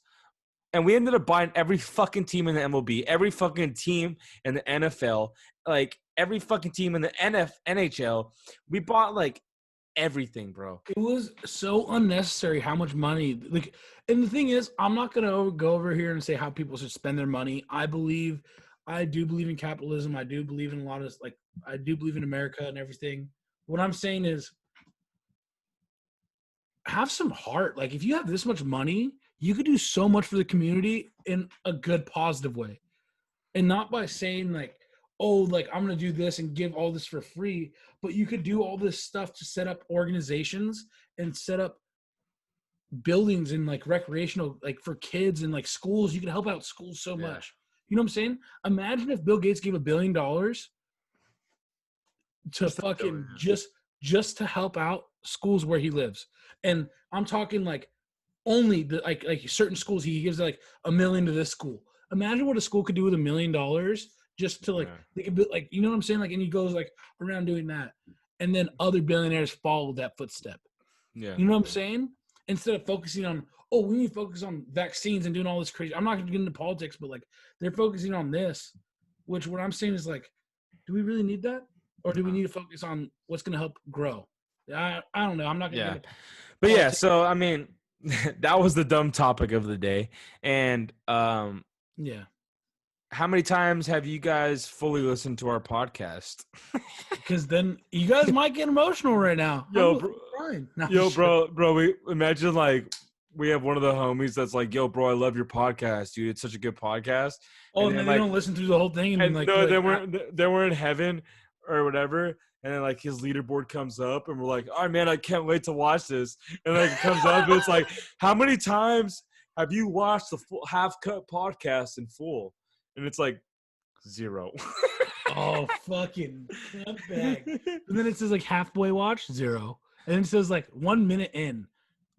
[SPEAKER 2] And we ended up buying every fucking team in the MLB, every fucking team in the NFL, like every fucking team in the NHL. We bought like everything, bro.
[SPEAKER 1] It was so unnecessary how much money. Like, and the thing is, I'm not gonna go over here and say how people should spend their money. I do believe in capitalism. I do believe in a lot of like, I do believe in America and everything. What I'm saying is, have some heart. Like, if you have this much money, you could do so much for the community in a good, positive way. And not by saying like, oh, like I'm going to do this and give all this for free, but you could do all this stuff to set up organizations and set up buildings and like recreational, like for kids and like schools. You could help out schools so much. You know what I'm saying? Imagine if Bill Gates gave $1 billion to fucking just to help out schools where he lives. And I'm talking like only the like certain schools. He gives like $1 million to this school. Imagine what a school could do with $1 million just to like they could be like, you know what I'm saying? Like, and he goes like around doing that, and then other billionaires follow that footstep.
[SPEAKER 2] Yeah,
[SPEAKER 1] you know what I'm saying? Instead of focusing on, oh, we need to focus on vaccines and doing all this crazy. I'm not going to get into politics, but like they're focusing on this, which what I'm saying is like, do we really need that, or do we need to focus on what's going to help grow? I don't know. I'm not going to.
[SPEAKER 2] But yeah, so I mean, that was the dumb topic of the day, and
[SPEAKER 1] yeah.
[SPEAKER 2] How many times have you guys fully listened to our podcast?
[SPEAKER 1] Because then you guys might get emotional right now.
[SPEAKER 2] Bro, we imagine like we have one of the homies that's like, yo, bro, I love your podcast, dude. It's such a good podcast.
[SPEAKER 1] Oh, and then they don't listen through the whole thing.
[SPEAKER 2] And no, then we're in heaven or whatever. And then like his leaderboard comes up, and we're like, "All right, man, I can't wait to watch this." And like it comes up, and it's like, "How many times have you watched the full Half Cut podcast in full?" And it's like 0.
[SPEAKER 1] Oh, fucking bag. And then it says like halfway watch 0, and then it says like 1 minute in.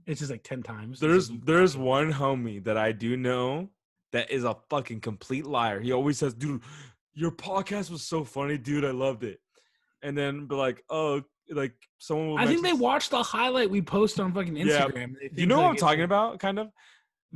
[SPEAKER 1] It's just like 10 times.
[SPEAKER 2] There's one homie that I do know that is a fucking complete liar. He always says, "Dude, your podcast was so funny, dude. I loved it." And then be like, "Oh, like someone will."
[SPEAKER 1] I think they watched the highlight we post on fucking Instagram.
[SPEAKER 2] Yeah. You know what I'm talking about, kind of.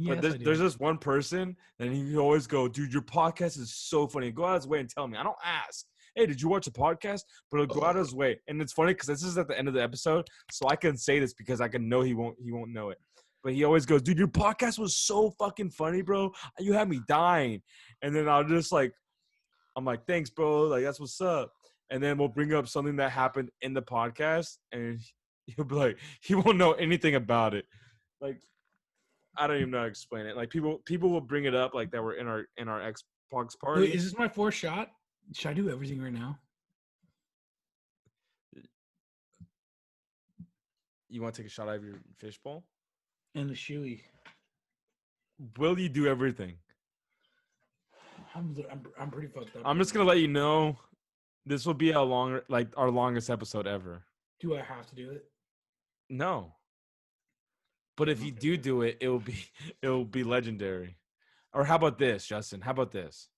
[SPEAKER 1] Yes,
[SPEAKER 2] But there's this one person, and he always go, "Dude, your podcast is so funny. Go out of his way and tell me." I don't ask, "Hey, did you watch the podcast?" But he'll go out of his way, and it's funny because this is at the end of the episode, so I can say this because I can know he won't know it. But he always goes, "Dude, your podcast was so fucking funny, bro. You had me dying." And then I'm like, "Thanks, bro. Like that's what's up." And then we'll bring up something that happened in the podcast, and he'll be like, he won't know anything about it, like. I don't even know how to explain it. Like people will bring it up like that we're in our Xbox party.
[SPEAKER 1] Wait, is this my 4th shot? Should I do everything right now?
[SPEAKER 2] You want to take a shot out of your fishbowl?
[SPEAKER 1] And the shoey.
[SPEAKER 2] Will you do everything?
[SPEAKER 1] I'm pretty fucked up.
[SPEAKER 2] I'm just gonna let you know. This will be our longest episode ever.
[SPEAKER 1] Do I have to do it?
[SPEAKER 2] No. But if you do it, it will be legendary. Or how about this, Justin? How about this?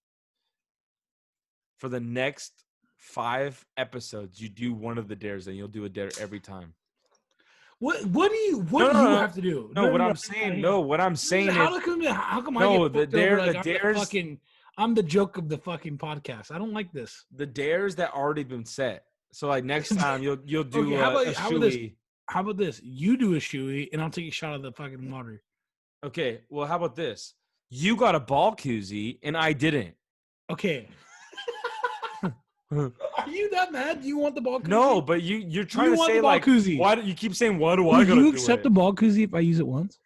[SPEAKER 2] For the next 5 episodes, you do one of the dares, and you'll do a dare every time.
[SPEAKER 1] What do you have to do?
[SPEAKER 2] What I'm saying is
[SPEAKER 1] how come
[SPEAKER 2] no,
[SPEAKER 1] I get
[SPEAKER 2] the
[SPEAKER 1] dares.
[SPEAKER 2] dares.
[SPEAKER 1] I'm the joke of the fucking podcast. I don't like this.
[SPEAKER 2] The dares that already been set. So like next time you'll do
[SPEAKER 1] Okay,
[SPEAKER 2] a shoey.
[SPEAKER 1] How about this? You do a shoey, and I'll take a shot of the fucking water.
[SPEAKER 2] Okay, well, how about this? You got a ball koozie, and I didn't.
[SPEAKER 1] Okay. Are you that mad? Do you want the ball koozie?
[SPEAKER 2] No, but you're trying to say like,
[SPEAKER 1] koozie?
[SPEAKER 2] why do you keep saying why do I gotta do it?
[SPEAKER 1] Will you accept the ball koozie if I use it once?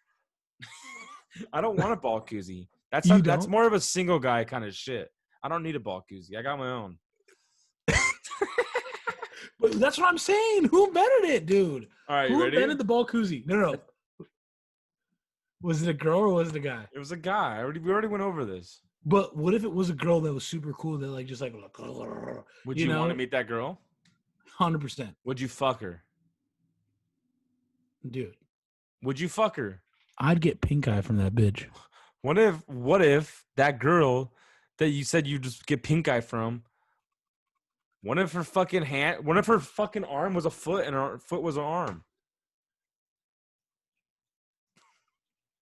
[SPEAKER 2] I don't want a ball koozie. That's more of a single guy kind of shit. I don't need a ball koozie. I got my own.
[SPEAKER 1] But that's what I'm saying. Who invented it, dude?
[SPEAKER 2] All right,
[SPEAKER 1] Who
[SPEAKER 2] ready?
[SPEAKER 1] invented the ball koozie? No. Was it a girl or was it a guy?
[SPEAKER 2] It was a guy. We already went over this.
[SPEAKER 1] But what if it was a girl that was super cool that like just like
[SPEAKER 2] would you want to meet that girl?
[SPEAKER 1] 100%.
[SPEAKER 2] Would you fuck her?
[SPEAKER 1] Dude.
[SPEAKER 2] Would you fuck her?
[SPEAKER 1] I'd get pink eye from that bitch.
[SPEAKER 2] What if that girl that you said you just get pink eye from, one of her fucking arm was a foot and her foot was an arm?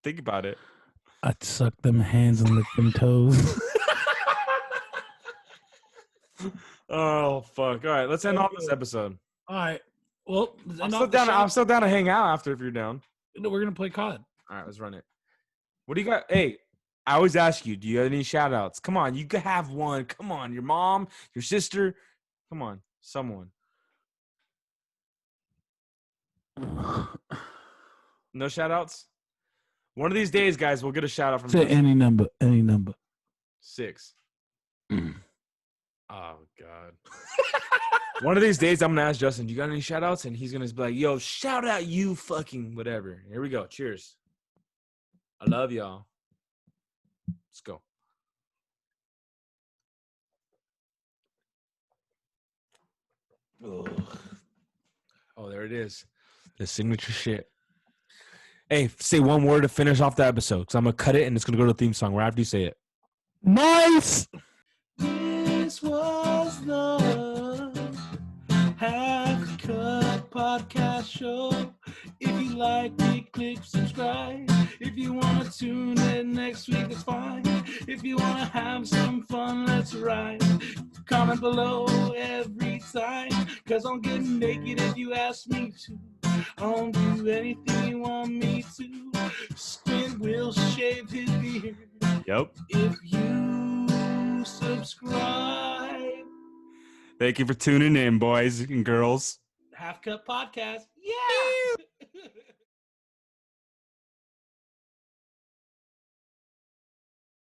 [SPEAKER 2] Think about it.
[SPEAKER 1] I'd suck them hands and lick them toes.
[SPEAKER 2] Oh fuck! All right, let's end off this episode.
[SPEAKER 1] All right. Well,
[SPEAKER 2] I'm still down to hang out after if you're down.
[SPEAKER 1] No, we're gonna play COD.
[SPEAKER 2] All right, let's run it. What do you got? Hey, I always ask you, do you have any shout outs? Come on, you could have one. Come on, your mom, your sister. Come on, someone. No shout outs? One of these days, guys, we'll get a shout out from
[SPEAKER 1] Say any number.
[SPEAKER 2] 6. Oh, God. One of these days, I'm going to ask Justin, you got any shout outs? And he's going to be like, yo, shout out you fucking whatever. Here we go. Cheers. I love y'all. Let's go. Oh, there it is. The signature shit. Hey, say one word to finish off the episode because I'm going to cut it and it's going to go to the theme song right after you say it.
[SPEAKER 1] Nice! This was the Half Cut Podcast Show. If you like it, click subscribe. If you want to tune in next week, it's fine. If you want to have some fun, let's ride. Comment below every time, because I'll get naked if you ask me to. I'll do anything you want me to. Squid will shave his beard.
[SPEAKER 2] Yep.
[SPEAKER 1] If you subscribe.
[SPEAKER 2] Thank you for tuning in, boys and girls.
[SPEAKER 1] Half Cut Podcast. Yeah.